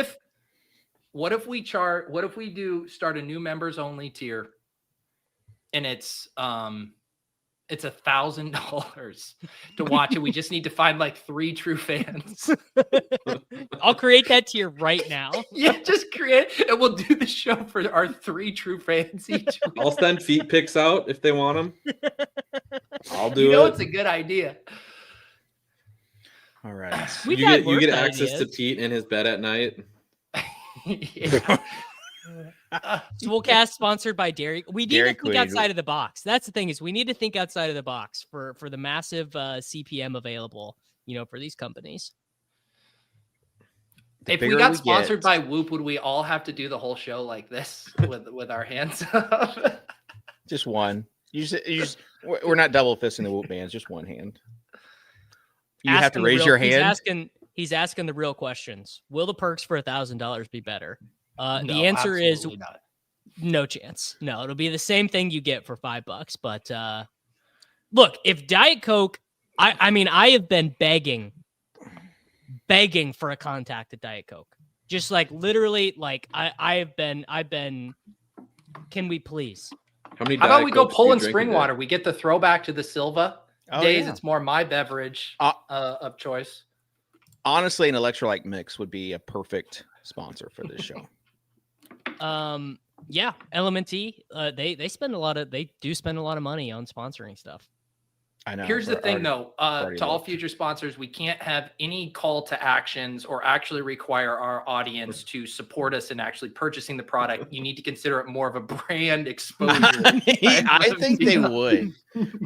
if we start a new members only tier, and it's $1,000 to watch it. We just need to find like 3 true fans. I'll create that tier right now. Yeah, just create, and we'll do the show for our 3 true fans each week. I'll send feet pics out if they want them. I'll do it. It's a good idea. All right. You get access to Pete in his bed at night. Yeah. Swolecast sponsored by Dairy. We need to think outside of the box. That's the thing, is we need to think outside of the box for the massive CPM available, for these companies. If we got sponsored by Whoop, would we all have to do the whole show like this with our hands up? Just one. We're not double fisting the Whoop bands. Just one hand. You have to raise your hand. He's asking the real questions. Will the perks for $1,000 be better? The answer is not. No chance. No, it'll be the same thing you get for $5. But look, if Diet Coke, I mean, I have been begging begging for a contact at Diet Coke. Just like literally, like I've been. Can we please? How about we go Poland spring water? We get the throwback to the Silva days. Yeah. It's more my beverage of choice. Honestly, an electrolyte mix would be a perfect sponsor for this show. Yeah, Element-T. They do spend a lot of money on sponsoring stuff. I know. Here's the thing, though. To all future sponsors, we can't have any call to actions or actually require our audience to support us in actually purchasing the product. You need to consider it more of a brand exposure. I think they would.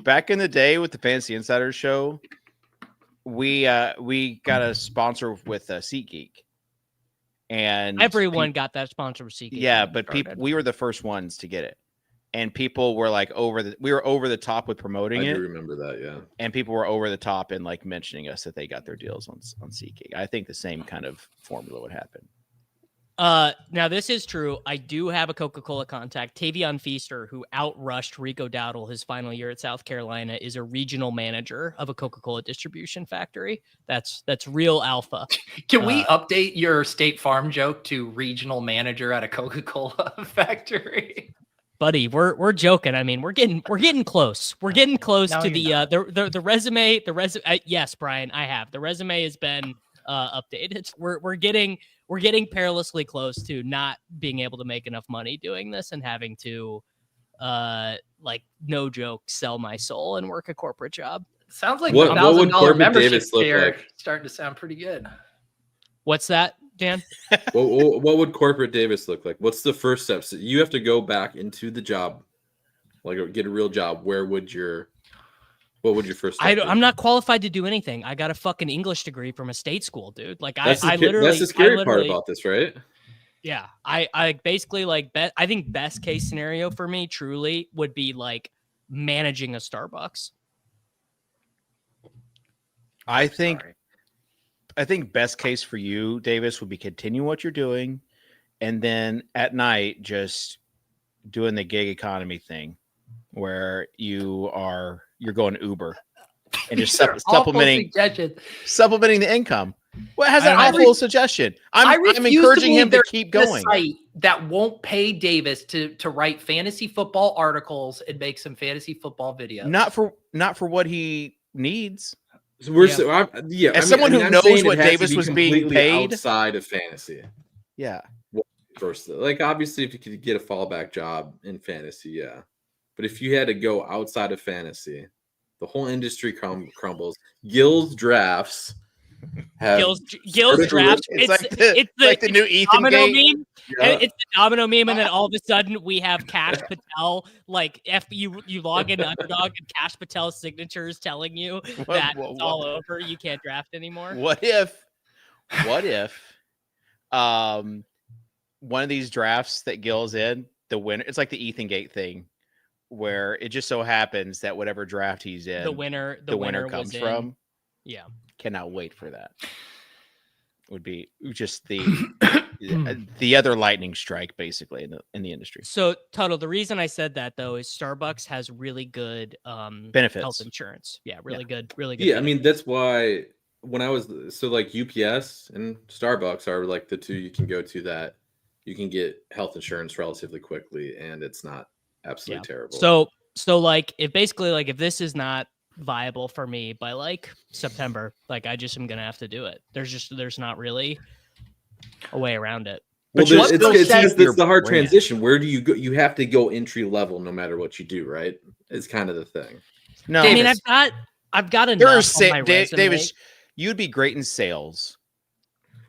Back in the day with the Fantasy Insider show, we got a sponsor with SeatGeek. And everyone got that sponsor with SeatGeek. Yeah, but we were the first ones to get it. And people were like we were over the top with promoting it. I do remember that, yeah. And people were over the top and like mentioning us that they got their deals on SeatGeek. I think the same kind of formula would happen. Now this is true. I do have a Coca-Cola contact. Tavion Feaster, who outrushed Rico Dowdle his final year at South Carolina, is a regional manager of a Coca-Cola distribution factory. That's real alpha. Can we update your State Farm joke to regional manager at a Coca-Cola factory? Buddy, we're joking. I mean, we're getting close. We're getting close to the resume. Yes, Brian, I have. The resume has been updated. We're getting perilously close to not being able to make enough money doing this and having to like no joke sell my soul and work a corporate job. Sounds like $1,000 membership fee starting to sound pretty good. What's that, Dan? What would corporate Davis look like? What's the first steps? You have to go back into the job, like get a real job. What would your first step be? I'm not qualified to do anything. I got a fucking English degree from a state school, dude. Like that's the scary part about this, right? Yeah, I basically like I think best case scenario for me truly would be like managing a Starbucks. I think best case for you, Davis, would be continue what you're doing, and then at night just doing the gig economy thing, where you're going Uber and just supplementing the income. What has an awful suggestion? I'm encouraging him to keep going. Site that won't pay Davis to write fantasy football articles and make some fantasy football videos. Not for what he needs. So as someone who knows what Davis was being paid outside of fantasy. Yeah. First, like obviously, if you could get a fallback job in fantasy, yeah. But if you had to go outside of fantasy, the whole industry crumbles. Gil's drafts. Gil's drafts. It's like the new Ethan Gate meme. Yeah. It's the domino meme, and then all of a sudden we have Cash Patel. Like you log into Underdog, and Cash Patel's signatures telling you that it's all over. You can't draft anymore. What if one of these drafts that Gil's in, the winner? It's like the Ethan Gate thing, where it just so happens that whatever draft he's in, the winner comes from. Yeah. Cannot wait for that. Would be just the other lightning strike basically in the industry. So Tuttle, the reason I said that though is Starbucks has really good benefits, health insurance. Yeah, really good. Yeah, benefits. I mean that's why when I was like UPS and Starbucks are like the two you can go to that you can get health insurance relatively quickly and it's not absolutely terrible. So like if this is not viable for me by like September, like I just am gonna have to do it. There's not really a way around it. Well, it's the hard transition. Where do you go? You have to go entry level no matter what you do, right? It's kind of the thing. No, I mean I've got enough on my resume. Davis, you'd be great in sales.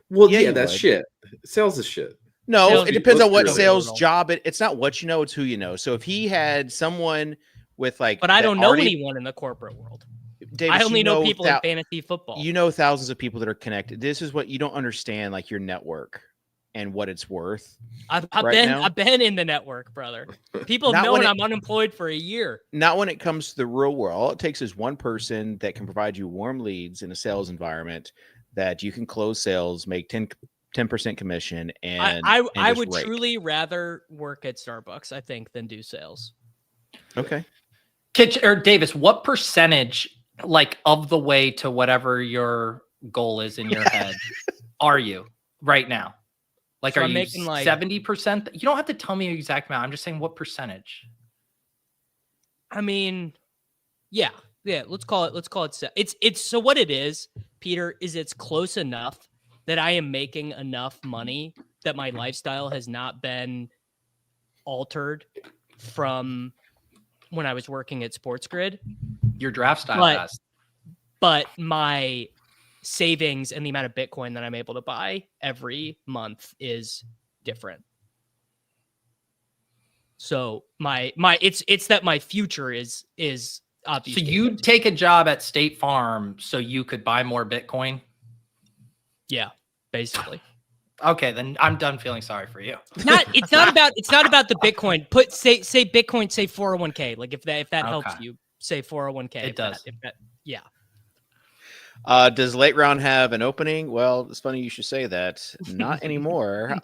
Well, yeah that's shit. Sales is shit. No, it depends on what sales job it's not what you know, it's who you know. So if he had someone with like, but I don't know anyone in the corporate world. Davis, I only know people in fantasy football. You know thousands of people that are connected. This is what you don't understand, like your network and what it's worth. I've been in the network, brother. People have known I'm unemployed for a year. Not when it comes to the real world. All it takes is one person that can provide you warm leads in a sales environment that you can close sales, make 10% commission, and I would truly rather work at Starbucks, I think, than do sales. Okay. Davis, what percentage like of the way to whatever your goal is in your head are you right now? Like, so are you making like 70%? You don't have to tell me the exact amount. I'm just saying what percentage. I mean, yeah. Let's call it. It's so what it is, Peter, is it's close enough that I am making enough money that my lifestyle has not been altered from when I was working at Sports Grid. Your draft style has. But my savings and the amount of Bitcoin that I'm able to buy every month is different. So it's that my future is obviously. So you'd take a job at State Farm so you could buy more Bitcoin? Yeah, basically. Okay, then I'm done feeling sorry for you. It's not about the Bitcoin. Say Bitcoin, say 401k. Like if that helps you, say 401k. It does. Yeah. Does late round have an opening? Well, it's funny you should say that. Not anymore.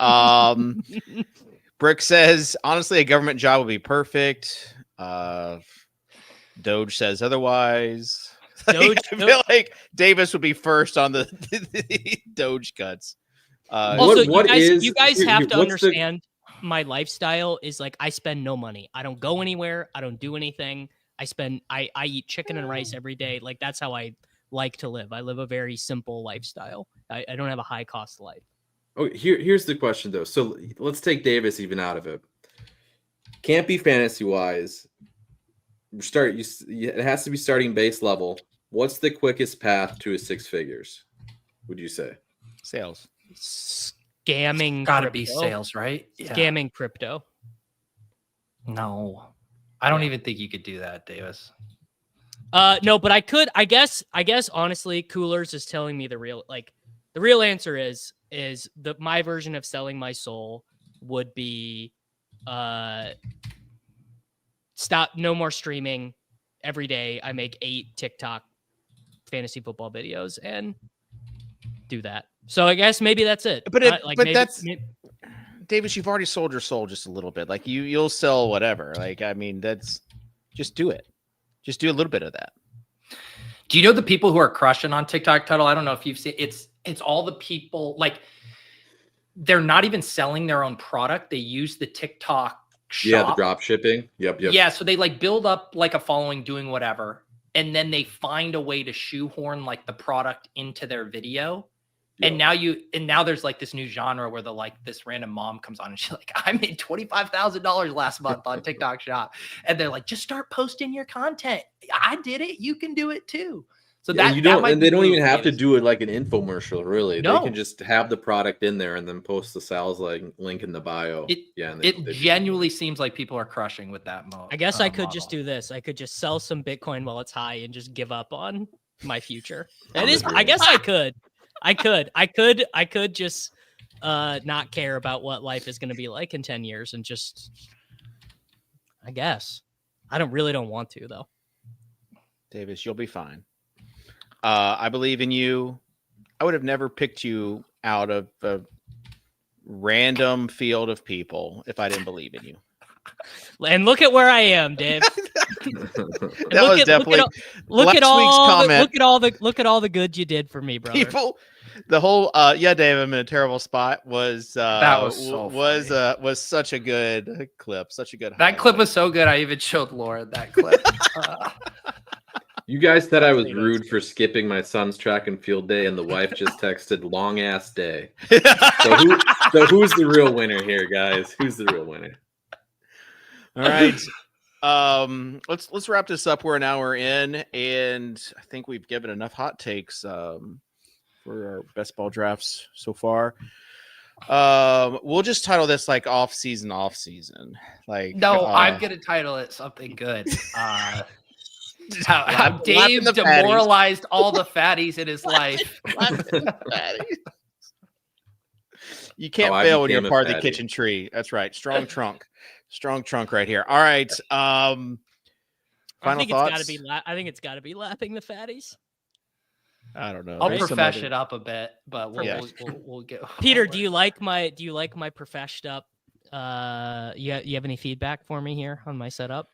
Brick says, honestly, a government job would be perfect. Doge says otherwise. I feel like Davis would be first on the Doge cuts. Also, you guys have to understand my lifestyle is like I spend no money. I don't go anywhere. I don't do anything. I eat chicken and rice every day. Like that's how I like to live. I live a very simple lifestyle. I don't have a high cost life. Oh, here's the question though. So let's take Davis even out of it. Can't be fantasy wise. It has to be starting base level. What's the quickest path to a 6 figures? Would you say? Sales. Scamming. Gotta be sales, right? Yeah. Scamming crypto. No, I don't even think you could do that, Davis. No, but I could. I guess honestly, Coolers is telling me the real answer is my version of selling my soul would be stop, no more streaming. Every day I make 8 TikTok fantasy football videos and do that. So I guess maybe that's it. But Davis, you've already sold your soul just a little bit. Like you'll sell whatever. Like, I mean, that's just do it. Just do a little bit of that. Do you know the people who are crushing on TikTok, Tuttle? I don't know if you've seen it's all the people like they're not even selling their own product. They use the TikTok shop. Yeah, the drop shipping. Yep. Yeah, so they like build up like a following doing whatever, and then they find a way to shoehorn like the product into their video. Yep. And now there's like this new genre where this random mom comes on and she's like, I made $25,000 last month on TikTok shop. And they're like, just start posting your content. I did it. You can do it too. So they don't even have to do it like an infomercial, really. No. They can just have the product in there and then post the sales link in the bio. It genuinely seems like people are crushing with that mode. I guess I could just do this. I could just sell some Bitcoin while it's high and just give up on my future. I guess I could. I could just not care about what life is going to be like in 10 years and just, I guess. I don't want to though. Davis, you'll be fine. I believe in you. I would have never picked you out of a random field of people if I didn't believe in you. And look at where I am, Dave. Look at all the good you did for me, brother. People, the whole Dave, I'm in a terrible spot was such a good clip, such a good. That clip was so good. I even showed Laura that clip. You guys said I was rude for skipping my son's track and field day, and the wife just texted "long ass day." So who's the real winner here, guys? Who's the real winner? All right. Let's wrap this up. We're an hour in, and I think we've given enough hot takes for our best ball drafts so far. We'll just title this like off season. Like I'm gonna title it something good. How Dave demoralized all the fatties in his life. You can't fail when you're part of the kitchen tree. That's right. Strong trunk right here. All right. Final thoughts. I think it's got to be lapping the fatties. I don't know. I'll profesh it up a bit, but we'll get. Peter, do you like my profeshed up? You have any feedback for me here on my setup?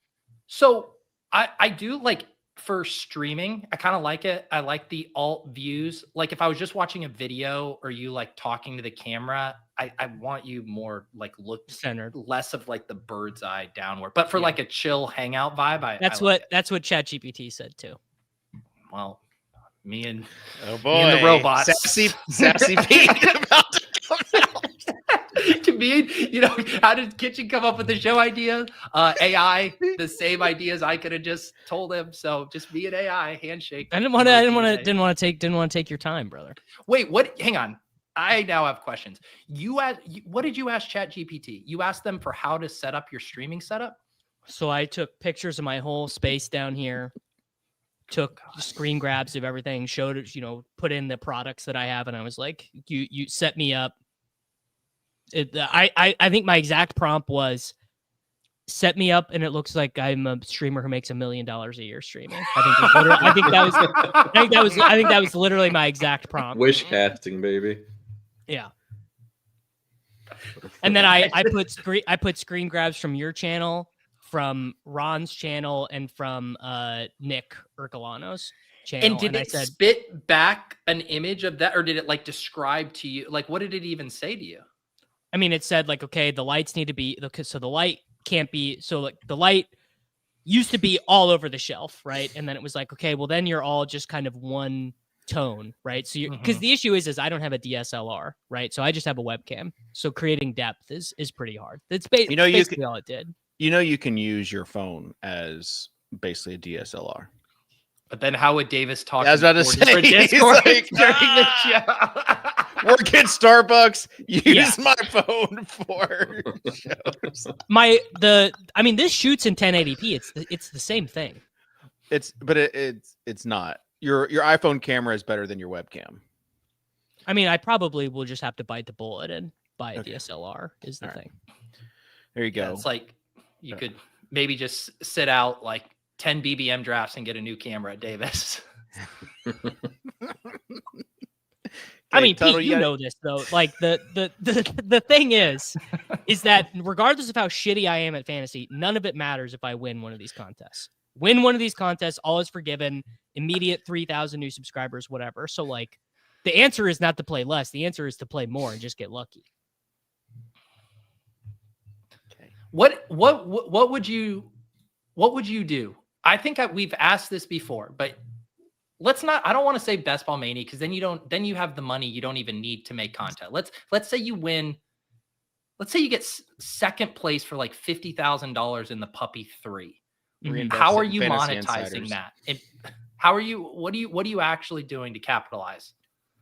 So I do like for streaming, I kind of like it. I like the alt views. Like if I was just watching a video or you like talking to the camera, I want you more like look centered, less of like the bird's eye downward. But for like a chill hangout vibe, that's what ChatGPT said too. Well, me and me and the robots, sassy Pete about to come out. Convene, you know, how did Kitchen come up with the show idea? AI, the same ideas I could have just told him. So just be an AI handshake. I didn't want to take your time, brother. Wait, what? Hang on. I now have questions. What did you ask ChatGPT? You asked them for how to set up your streaming setup? So I took pictures of my whole space down here, took screen grabs of everything, showed it, you know, put in the products that I have, and I was like, you set me up. I think my exact prompt was set me up and it looks like I'm a streamer who makes $1 million a year streaming. I think that was literally my exact prompt. Wish casting, baby. Yeah. And then I put screen grabs from your channel, from Ron's channel, and from Nick Ercolano's channel. And did it spit back an image of that, or did it like describe to you? Like, what did it even say to you? I mean, it said like, okay, the lights need to be, so the light can't be, so like the light used to be all over the shelf, right? And then it was like, okay, well then you're all just kind of one tone, right? So because the issue is I don't have a DSLR, right? So I just have a webcam. So creating depth is pretty hard. It's basically all it did. You know, you can use your phone as basically a DSLR. But then how would Davis talk? I was about to say, Discord during the show? Work at Starbucks. Use my phone for shows. This shoots in 1080p. It's the same thing. It's not. Your iPhone camera is better than your webcam. I mean, I probably will just have to bite the bullet and buy a DSLR is the thing. There you go. Yeah, it's like you could maybe just sit out like 10 BBM drafts and get a new camera at Davis. I mean, Pete, you know this though. Like the thing is that regardless of how shitty I am at fantasy, none of it matters if I win one of these contests. Win one of these contests, all is forgiven. Immediate 3,000 new subscribers, whatever. So like, the answer is not to play less. The answer is to play more and just get lucky. Okay. What would you do? I think we've asked this before, but let's not. I don't want to say Best Ball Mania because then you have the money. You don't even need to make content. Let's say you win. Let's say you get second place for like $50,000 in the Puppy 3. How are you monetizing that? What are you actually doing to capitalize?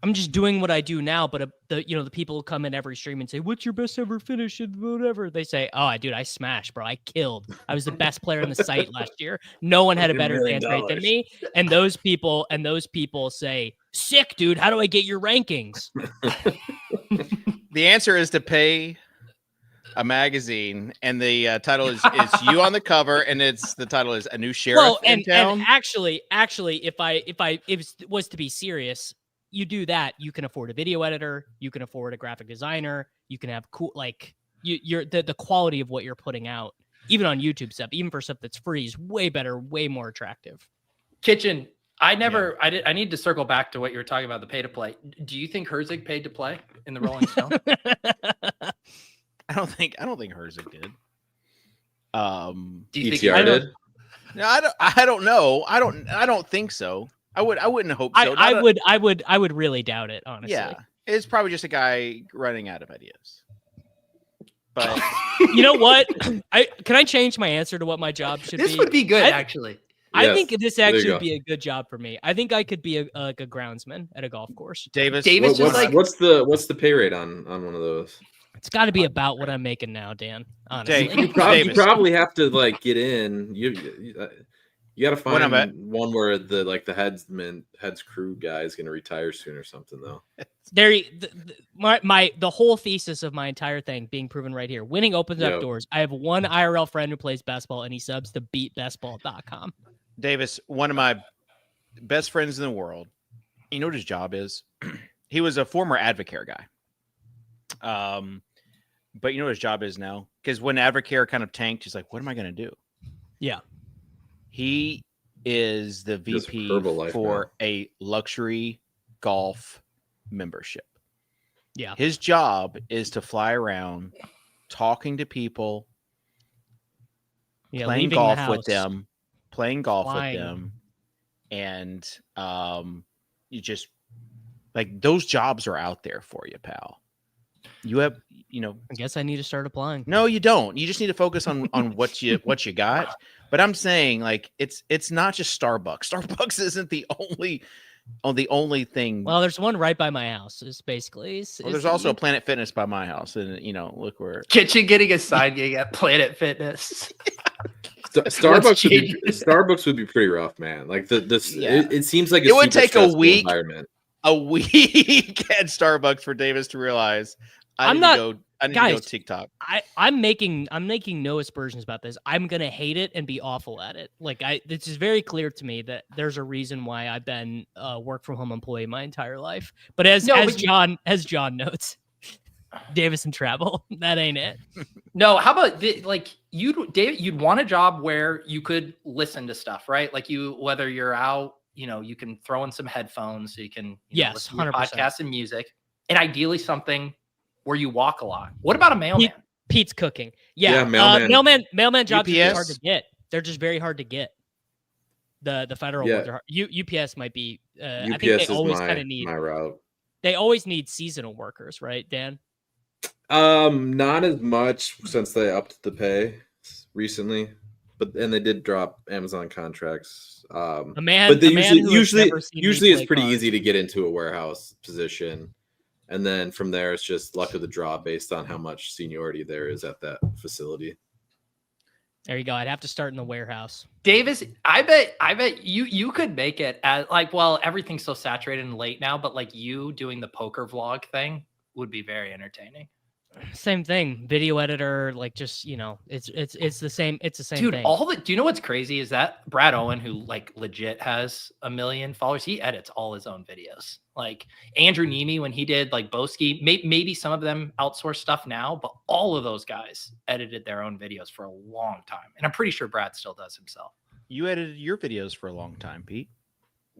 I'm just doing what I do now, but the people who come in every stream and say, "What's your best ever finish?" and whatever. They say, "Oh, dude, I smashed, bro. I killed. I was the best player in the site last year. No one had a better fan rate than me." And those people say, "Sick, dude. How do I get your rankings?" The answer is to pay a magazine, and the title is you on the cover, and the title is a new sheriff in town. And actually, if it was to be serious, you do that, you can afford a video editor, you can afford a graphic designer, you can have cool, like you're the quality of what you're putting out, even on YouTube stuff, even for stuff that's free, is way better, way more attractive. Kitchen, I need to circle back to what you were talking about, the pay to play. Do you think Herzig paid to play in the Rolling Stone? I don't think Herzig did. Do you think ETR did? No, I don't know. I don't think so. I wouldn't hope so. I would really doubt it, honestly. Yeah, it's probably just a guy running out of ideas. But you know what? Can I change my answer to what my job should be? This would be good, actually. I think this actually would be a good job for me. I think I could be a groundsman at a golf course. Davis, what's the pay rate on one of those? It's got to be about what I'm making now, Dan. Honestly, you probably have to like get in. You got to find one where the heads crew guy is going to retire soon or something though. The whole thesis of my entire thing being proven right here. Winning opens up doors. I have one IRL friend who plays best ball and he subs to beatbestball.com. Davis, one of my best friends in the world. You know what his job is? He was a former Advocare guy. But you know what his job is now? Because when Advocare kind of tanked, he's like, what am I going to do? Yeah. He is the VP for a luxury golf membership. Yeah. His job is to fly around talking to people, playing golf with them, and you just like those jobs are out there for you, pal. You have, I guess I need to start applying. No, you don't. You just need to focus on what you got. But I'm saying, like, it's not just Starbucks. Starbucks isn't the only thing. Well, there's one right by my house. It's basically. There's also a Planet Fitness by my house, and look where Kitchen getting a side gig at Planet Fitness. Starbucks would be pretty rough, man. Like it seems like it would take a week at Starbucks for Davis to realize I need to go TikTok. I'm making no aspersions about this. I'm gonna hate it and be awful at it. Like this is very clear to me that there's a reason why I've been a work from home employee my entire life. But as John notes, Davis and travel, that ain't it. No, how about David? You'd want a job where you could listen to stuff, right? Like whether you're out, you can throw in some headphones so you can listen to podcasts and music, and ideally something where you walk a lot. What about a mailman? Pete's cooking. Yeah, mailman jobs are hard to get. They're just very hard to get. The federal ones are hard. UPS might be. I think they always kind of need my route. They always need seasonal workers, right, Dan? Not as much since they upped the pay recently, and they did drop Amazon contracts. But usually it's pretty easy to get into a warehouse position. And then from there, it's just luck of the draw based on how much seniority there is at that facility. There you go. I'd have to start in the warehouse. Davis, I bet you could make it as everything's so saturated and late now, but like you doing the poker vlog thing would be very entertaining. Same thing. Video editor, like just, it's the same. It's the same Dude, thing. Do you know what's crazy is that Brad Owen, who like legit has 1 million followers, he edits all his own videos. Like Andrew Nemi, when he did like Boski, maybe some of them outsource stuff now, but all of those guys edited their own videos for a long time. And I'm pretty sure Brad still does himself. You edited your videos for a long time, Pete.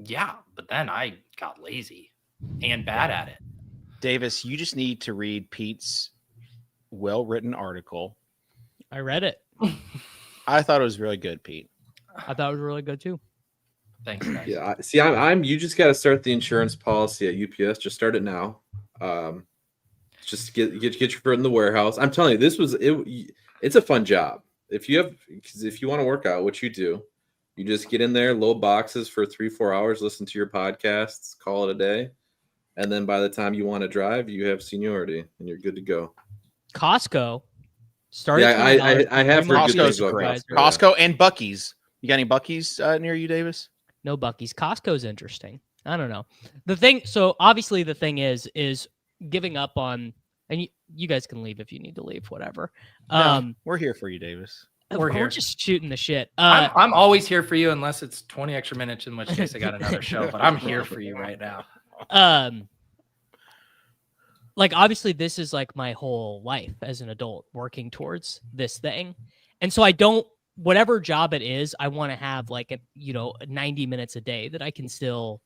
Yeah, but then I got lazy and bad at it. Davis, you just need to read Pete's well-written article. I read it. I thought it was really good, Pete. I thought it was really good too. Thanks, guys. Yeah, see, you just got to start the insurance policy at UPS. Just start it now. Just get your foot in the warehouse. I'm telling you, it's a fun job. If you want to work out, what you do, you just get in there, load boxes for 3-4 hours, listen to your podcasts, call it a day, and then by the time you want to drive, you have seniority and you're good to go. Costco started. Yeah, I have heard good things about Costco and Buc-ee's. You got any Buc-ee's near you, Davis? No Buc-ee's. Costco's interesting. I don't know. So obviously the thing is giving up on, and you guys can leave if you need to leave, whatever. We're here for you, Davis. We're just shooting the shit. I'm always here for you unless it's 20 extra minutes, in which case I got another show, but I'm here for you right now. Like obviously this is like my whole life as an adult working towards this thing. And so whatever job it is, I want to have like 90 minutes a day that I can still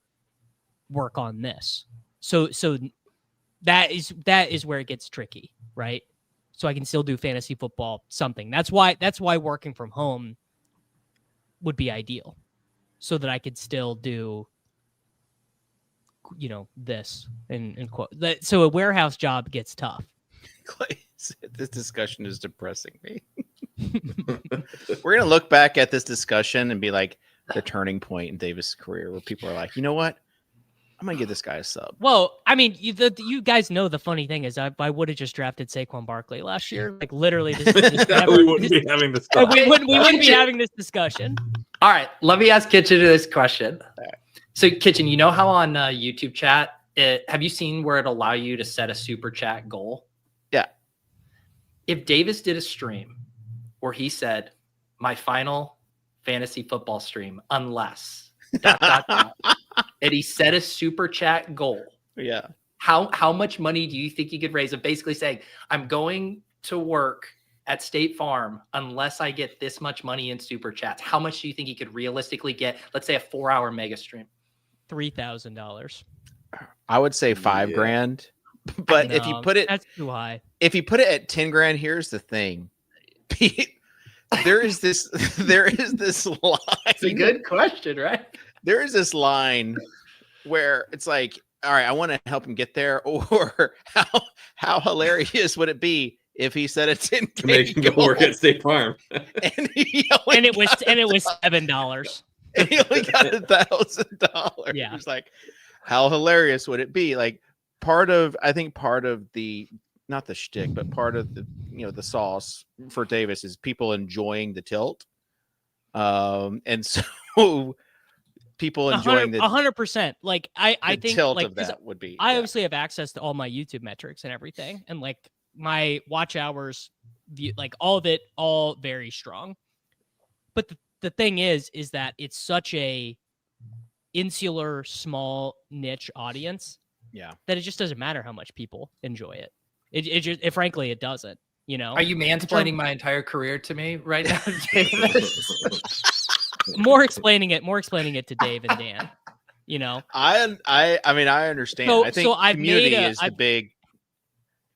work on this. So that is where it gets tricky, right? So I can still do fantasy football, something. That's why working from home would be ideal, so that I could still do this and quote. So a warehouse job gets tough. Clay, this discussion is depressing me. We're going to look back at this discussion and be like the turning point in Davis' career where people are like, you know what? I'm going to give this guy a sub. Well, I mean, you guys know the funny thing is I would have just drafted Saquon Barkley last year. Like literally, we wouldn't be having this discussion. We wouldn't be having this discussion. All right, let me ask Kitchen this question. So, Kitchen, you know how on YouTube chat, have you seen where it allow you to set a super chat goal? Yeah. If Davis did a stream where he said, my final fantasy football stream, unless, ... and he set a super chat goal. Yeah. How much money do you think you could raise of basically saying, I'm going to work at State Farm unless I get this much money in super chats. How much do you think he could realistically get? Let's say a 4-hour mega stream. $3,000. I would say $5,000. But if you put it, that's too high. If you put it at $10,000, here's the thing. there is this line. It's a good question, right? There is this line where it's like, all right, I want to help him get there, or how hilarious would it be if he said a $10,000 to make him go work at State Farm, and it was $7. And he only got $1,000. Yeah, it's like, how hilarious would it be? Like I think part of the, not the shtick, but part of the, the sauce for Davis is people enjoying the tilt, and so. People enjoying 100%. Like I think tilt like of that would be. I obviously have access to all my YouTube metrics and everything, and like my watch hours, like all of it, all very strong. But the thing is that it's such a insular, small niche audience. Yeah. That it just doesn't matter how much people enjoy it. It frankly, it doesn't. Are you mansplaining my entire career to me right now, Davis? More explaining it to Dave and Dan. I mean, I understand. I think community is the big.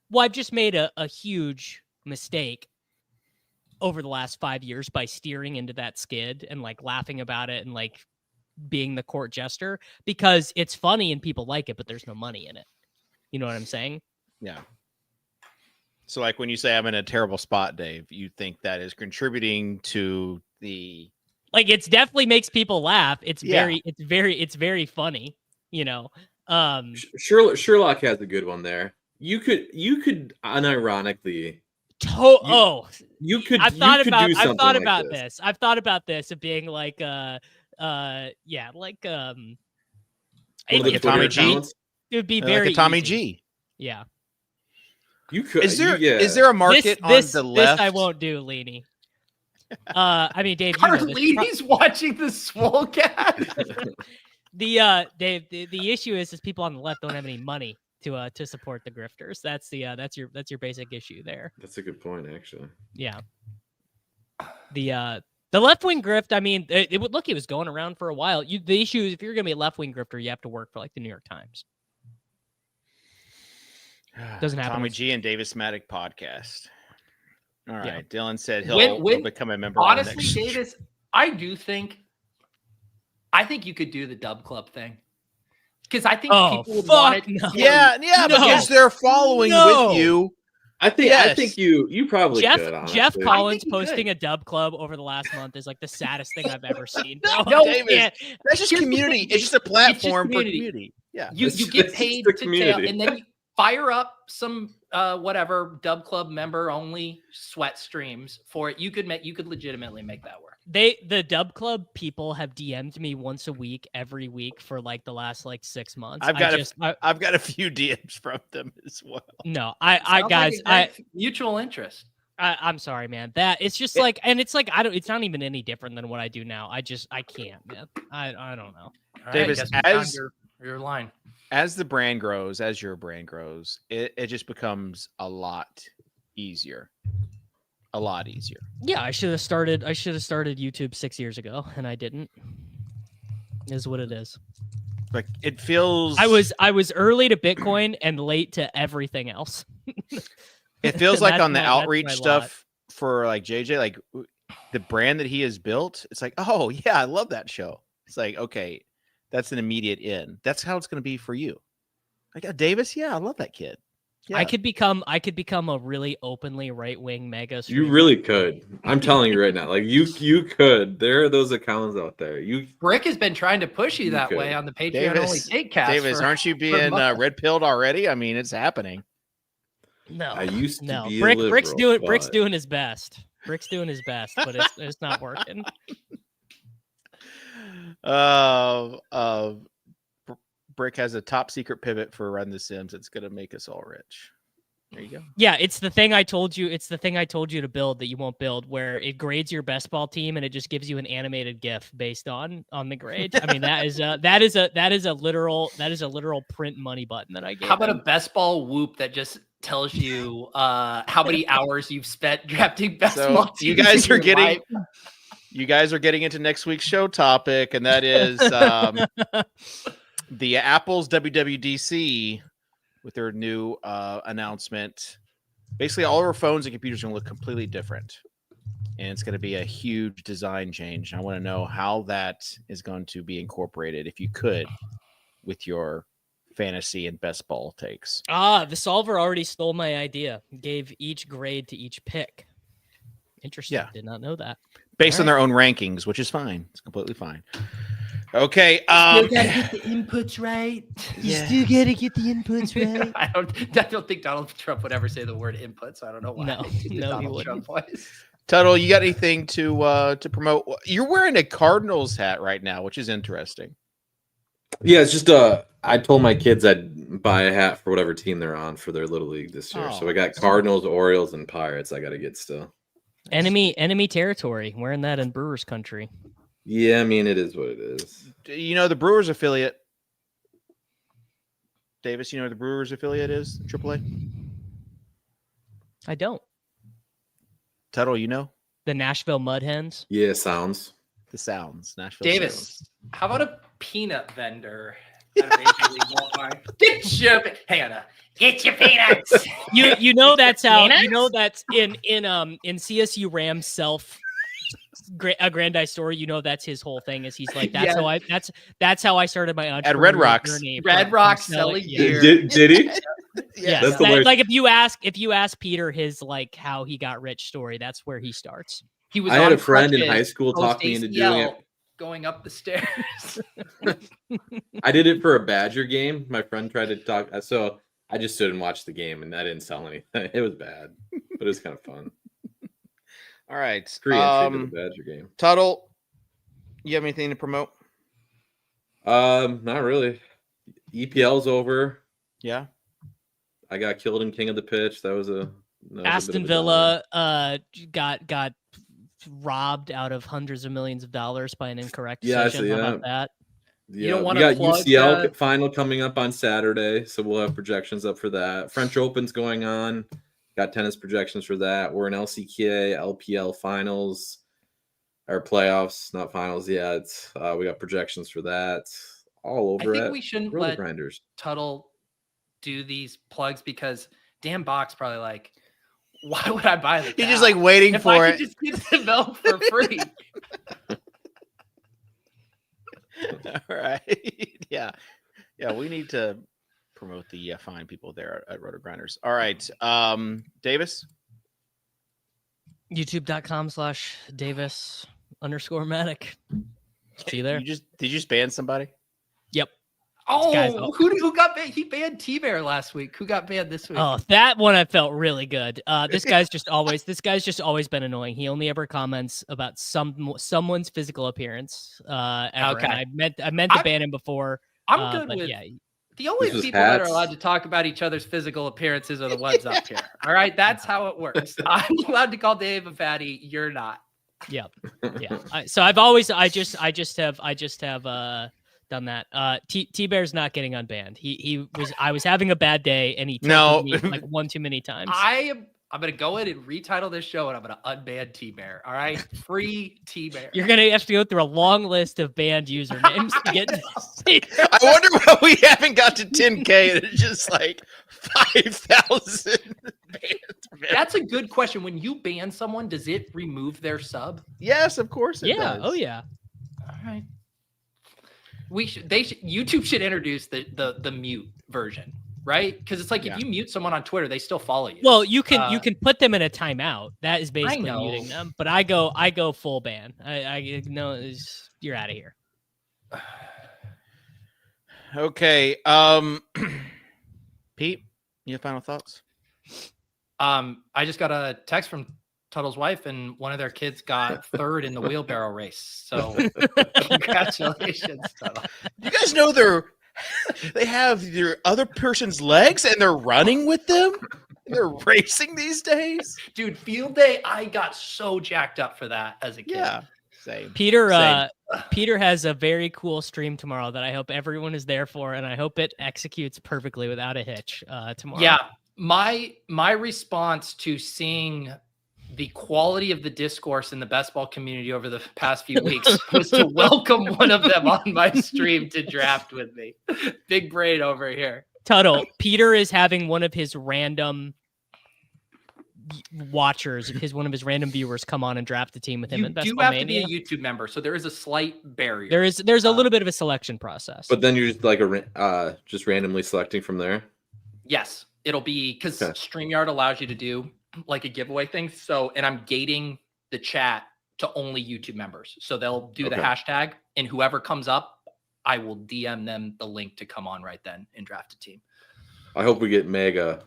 Well, I've just made a huge mistake over the last 5 years by steering into that skid and like laughing about it and like being the court jester, because it's funny and people like it, but there's no money in it. You know what I'm saying? Yeah. So like when you say I'm in a terrible spot, Dave, you think that is contributing to the. Like it's definitely makes people laugh. It's very funny, Sherlock has a good one there. You could unironically. I've thought about this. I've thought about this of being like Tommy G. It would be very like a Tommy easy. G. Yeah. You could. Is there a market on the left? This I won't do, Leany. I mean, Dave, Carlini's watching the Swolecast. Dave, the issue is people on the left don't have any money to support the grifters. That's your basic issue there. That's a good point, actually. Yeah. The left wing grift. I mean, it was going around for a while. The issue is if you're gonna be a left wing grifter, you have to work for like the New York Times. Doesn't happen. Tommy G and Davis Maddock podcast. All right. Yeah. Dylan said he'll become a member. Honestly, Davis, I think you could do the dub club thing. Because I think people would want it. No. Yeah, because they're following with you. I think you probably could, honestly. Jeff Collins posting a dub club over the last month is like the saddest thing I've ever seen. No, Davis, that's just community. It's just a platform for community. Yeah. You get paid to tell, and then you fire up some whatever dub club member only sweat streams for it. You could legitimately make that work. The dub club people have DM'd me once a week, every week for like the last 6 months. I've got a few DMs from them as well. No, I mutual interest. I'm sorry, man. That it's just like, and it's like it's not even any different than what I do now. I can't, man. I don't know. Davis, as your line. As the brand grows, as your brand grows, it just becomes a lot easier. A lot easier. Yeah, I should have started YouTube 6 years ago, and I didn't. Is what it is. Like it feels. I was early to Bitcoin and late to everything else. It feels like on the outreach stuff for like JJ, like the brand that he has built. It's like, oh yeah, I love that show. It's like, okay. That's an immediate in. That's how it's going to be for you. Like Davis, yeah, I love that kid. Yeah. I could become a really openly right-wing mega streamer. You really could. I'm telling you right now. Like you could. There are those accounts out there. Brick has been trying to push you that way on the Patreon only take cast. Davis, aren't you being red pilled already? I mean, it's happening. No, I used to be Brick's doing his best. Brick's doing his best, but it's not working. Brick has a top secret pivot for Run the Sims. It's gonna make us all rich. There you go. Yeah, it's the thing I told you. It's the thing I told you to build that you won't build, where it grades your best ball team and it just gives you an animated GIF based on the grade. I mean, that is a literal print money button that I gave. How about a best ball whoop that just tells you how many hours you've spent drafting best So teams. you guys are in your life. you guys are getting into next week's show topic, and that is the Apple's WWDC with their new announcement. Basically, all of our phones and computers are going to look completely different, and it's going to be a huge design change. I want to know how that is going to be incorporated, if you could, with your fantasy and best ball takes. The solver already stole my idea. Gave each grade to each pick. Interesting. Yeah. Did not know that. Based on their own rankings, which is fine. It's completely fine. Okay. You gotta get the inputs right. You still gotta get the inputs right. I don't think Donald Trump would ever say the word input, so I don't know why. No, he wouldn't. Trump voice. Tuttle, you got anything to promote? You're wearing a Cardinals hat right now, which is interesting. Yeah, it's just I told my kids I'd buy a hat for whatever team they're on for their little league this year. So we got Cardinals, Orioles, and Pirates. I got to get still. Enemy territory. Wearing that in Brewers country. Yeah, I mean it is what it is. You know the Brewers affiliate. Davis, you know where the Brewers affiliate is? AAA. I don't. Tuttle, you know? The Nashville Mud Hens. Yeah, sounds. The Sounds. Nashville Davis, Sounds. how about a peanut vendor? Get your peanuts. You know that's how you know that's in CSU Rams self aggrandized story. You know that's his whole thing is he's like that's how I started my entrepreneurial At Red Rocks. journey. Red Rocks selling beer. Did he? Yeah, That's the like if you ask Peter his like how he got rich story, that's where he starts. He was. I had on a friend in crutches, high school talk me into doing it. Going up the stairs. I did it for a Badger game. My friend tried to talk, so I just stood and watched the game, and I didn't sell anything. It was bad, but it was kind of fun. All right. Free entry to the Badger game. Tuttle, you have anything to promote? Not really. EPL's over. Yeah. I got killed in King of the Pitch. That was Aston Villa got robbed out of hundreds of millions of dollars by an incorrect decision. How about that? Yeah, you don't want we to got UCL final coming up on Saturday, so we'll have projections up for that. French Open's going on. Got tennis projections for that. We're in LCK, LPL finals, or playoffs, not finals yet. We got projections for that. All over. I think we shouldn't let Grinders. Tuttle do these plugs because Dan Bach's probably like, why would I buy the He's just like waiting if for I it. could just get the milk for free. All right. Yeah. We need to promote the fine people there at Roto Grinders. All right. Davis. YouTube.com/Davis_Matic. See you there. Did you just ban somebody? Yep. Oh, who got banned? He banned T-Bear last week. Who got banned this week? Oh, that one I felt really good. This guy's just always been annoying. He only ever comments about someone's physical appearance. Ever. Okay. And I meant to ban him before. I'm good with. Yeah. The only people that are allowed to talk about each other's physical appearances are the ones up here. All right, that's how it works. I'm allowed to call Dave a fatty. You're not. Yep. Yeah. So I've always I just have done that. T-Bear's not getting unbanned. I was having a bad day and he told me like one too many times. I'm gonna go in and retitle this show and I'm gonna unban T-Bear. All right, free T-Bear. You're gonna have to go through a long list of banned usernames to get. I wonder why we haven't got to 10K and it's just like 5,000 banned. That's a good question. When you ban someone, does it remove their sub? Yes, of course. It does. Oh yeah. All right. YouTube should introduce the mute version, right? Because it's like if you mute someone on Twitter, they still follow you. Well, you can put them in a timeout. That is basically muting them. But I go full ban. I know you're out of here. Okay. Pete, you have final thoughts? I just got a text from Tuttle's wife, and one of their kids got third in the wheelbarrow race. So congratulations, Tuttle. You guys know they have their other person's legs and they're running with them? They're racing these days? Dude, field day, I got so jacked up for that as a kid. Yeah, same. Peter has a very cool stream tomorrow that I hope everyone is there for, and I hope it executes perfectly without a hitch tomorrow. Yeah, My response to seeing the quality of the discourse in the best ball community over the past few weeks was to welcome one of them on my stream to draft with me. Big brain over here. Tuttle, Peter is having one of his random watchers, one of his random viewers come on and draft the team with him. You do have to be a YouTube member, so there is a slight barrier. There's a little bit of a selection process. But then you're just like just randomly selecting from there? Yes. It'll be because StreamYard allows you to do like a giveaway thing. So, and I'm gating the chat to only YouTube members. So they'll do the hashtag, and whoever comes up, I will DM them the link to come on right then and draft a team. I hope we get mega.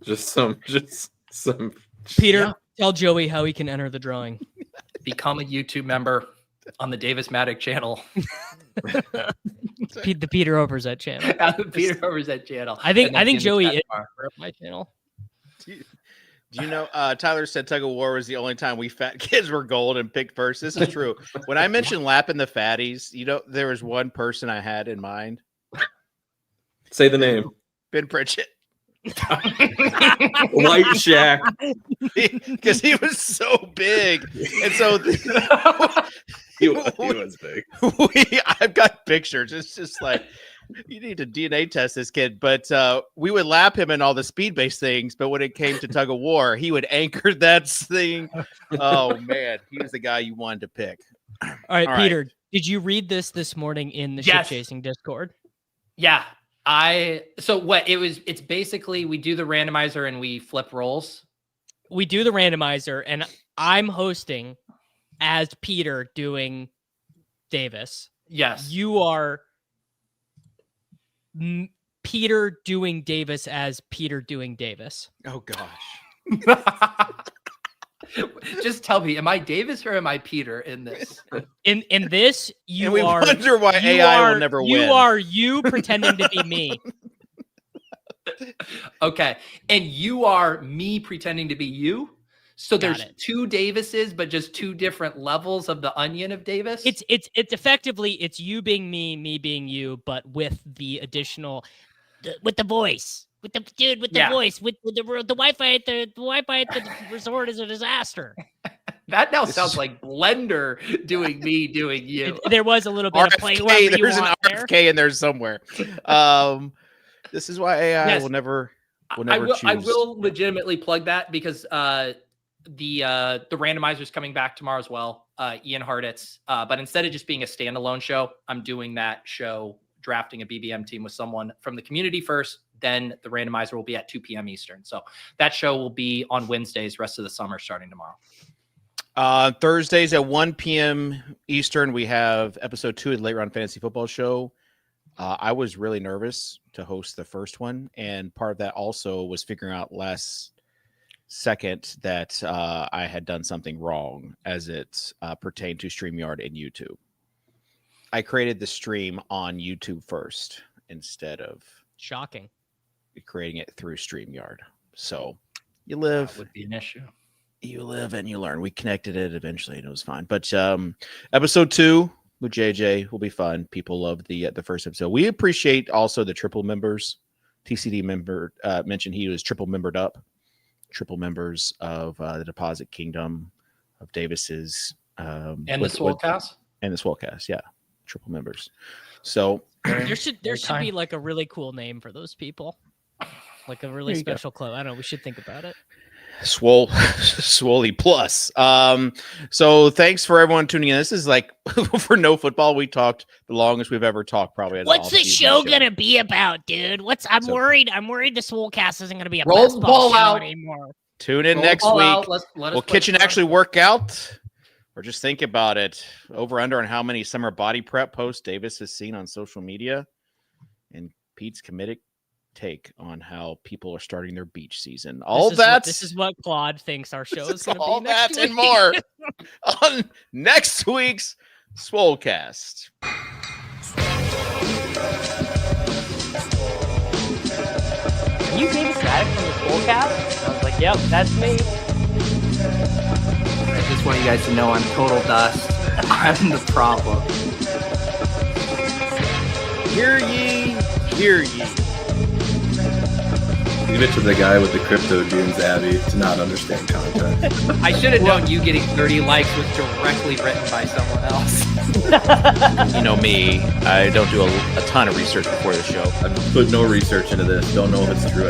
Just some. Peter, tell Joey how he can enter the drawing. Become a YouTube member on the Davis Maddock channel. The Peter Overzet channel. The Peter Overzet channel. I think Joey is my channel. Do you know, Tyler said Tug of War was the only time we fat kids were gold and picked first. This is true. When I mentioned lapping the fatties, there was one person I had in mind. Say the name. Ben Pritchett. White Shack. Because he was so big. And so he was big. I've got pictures. It's just like, you need to DNA test this kid. But we would lap him in all the speed-based things. But when it came to Tug of War, he would anchor that thing. Oh, man. He was the guy you wanted to pick. All right, Peter, did you read this morning in the Ship Chasing Discord? Yeah. It's basically we do the randomizer and we flip roles. We do the randomizer, and I'm hosting as Peter doing Davis. Yes. You are Peter doing Davis as Peter doing Davis. Oh, gosh. Just tell me, am I Davis or am I Peter in this? In this, you and we are. Wonder why AI will never win. You are you pretending to be me. Okay, and you are me pretending to be you. So there's two Davises, but just two different levels of the onion of Davis. It's effectively it's you being me being you, but with the additional, with the voice. With the dude, with the voice, with the Wi-Fi at the the resort is a disaster. That now sounds like Blender doing me, doing you. There was a little bit RFK, of play. There's an RFK in there somewhere. This is why AI will never choose. I will legitimately plug that because the randomizer is coming back tomorrow as well. Ian Harditz, but instead of just being a standalone show, I'm doing that show, drafting a BBM team with someone from the community first. Then the randomizer will be at 2 p.m. Eastern. So that show will be on Wednesdays, rest of the summer, starting tomorrow. Thursdays at 1 p.m. Eastern, we have episode 2 of the Late Round Fantasy Football Show. I was really nervous to host the first one. And part of that also was figuring out last second that I had done something wrong as it pertained to StreamYard and YouTube. I created the stream on YouTube first instead of shocking creating it through StreamYard. So you live. That would be an issue. You live and you learn. We connected it eventually and it was fine. But episode 2 with JJ will be fun. People love the first episode. We appreciate also the triple members. TCD member mentioned he was triple membered up. Triple members of the Deposit Kingdom of Davis's and the Swolecast. And the Swolecast, yeah. Triple members. So there should be like a really cool name for those people. Like a really special club. I don't know. We should think about it. Swoley Plus. So thanks for everyone tuning in. This is like for No Football. We talked the longest we've ever talked. Probably. What's the show gonna be about, dude? I'm worried. I'm worried the Swolecast isn't gonna be a basketball show anymore. Tune in next week. Will Kitchen actually work out? Or just think about it. Over under on how many summer body prep posts Davis has seen on social media, and Pete's comedic take on how people are starting their beach season. This is what Claude thinks our show is going to be. All that and more on next week's Swolecast. Are you Davis Maddock from the Swolecast? I was like, yep, that's me. I just want you guys to know I'm total dust. I'm the problem. Hear ye, hear ye. Leave it to the guy with the crypto dunes, Abby, to not understand context. I should have known you getting 30 likes was directly written by someone else. You know me, I don't do a ton of research before the show. I've put no research into this. Don't know if it's true.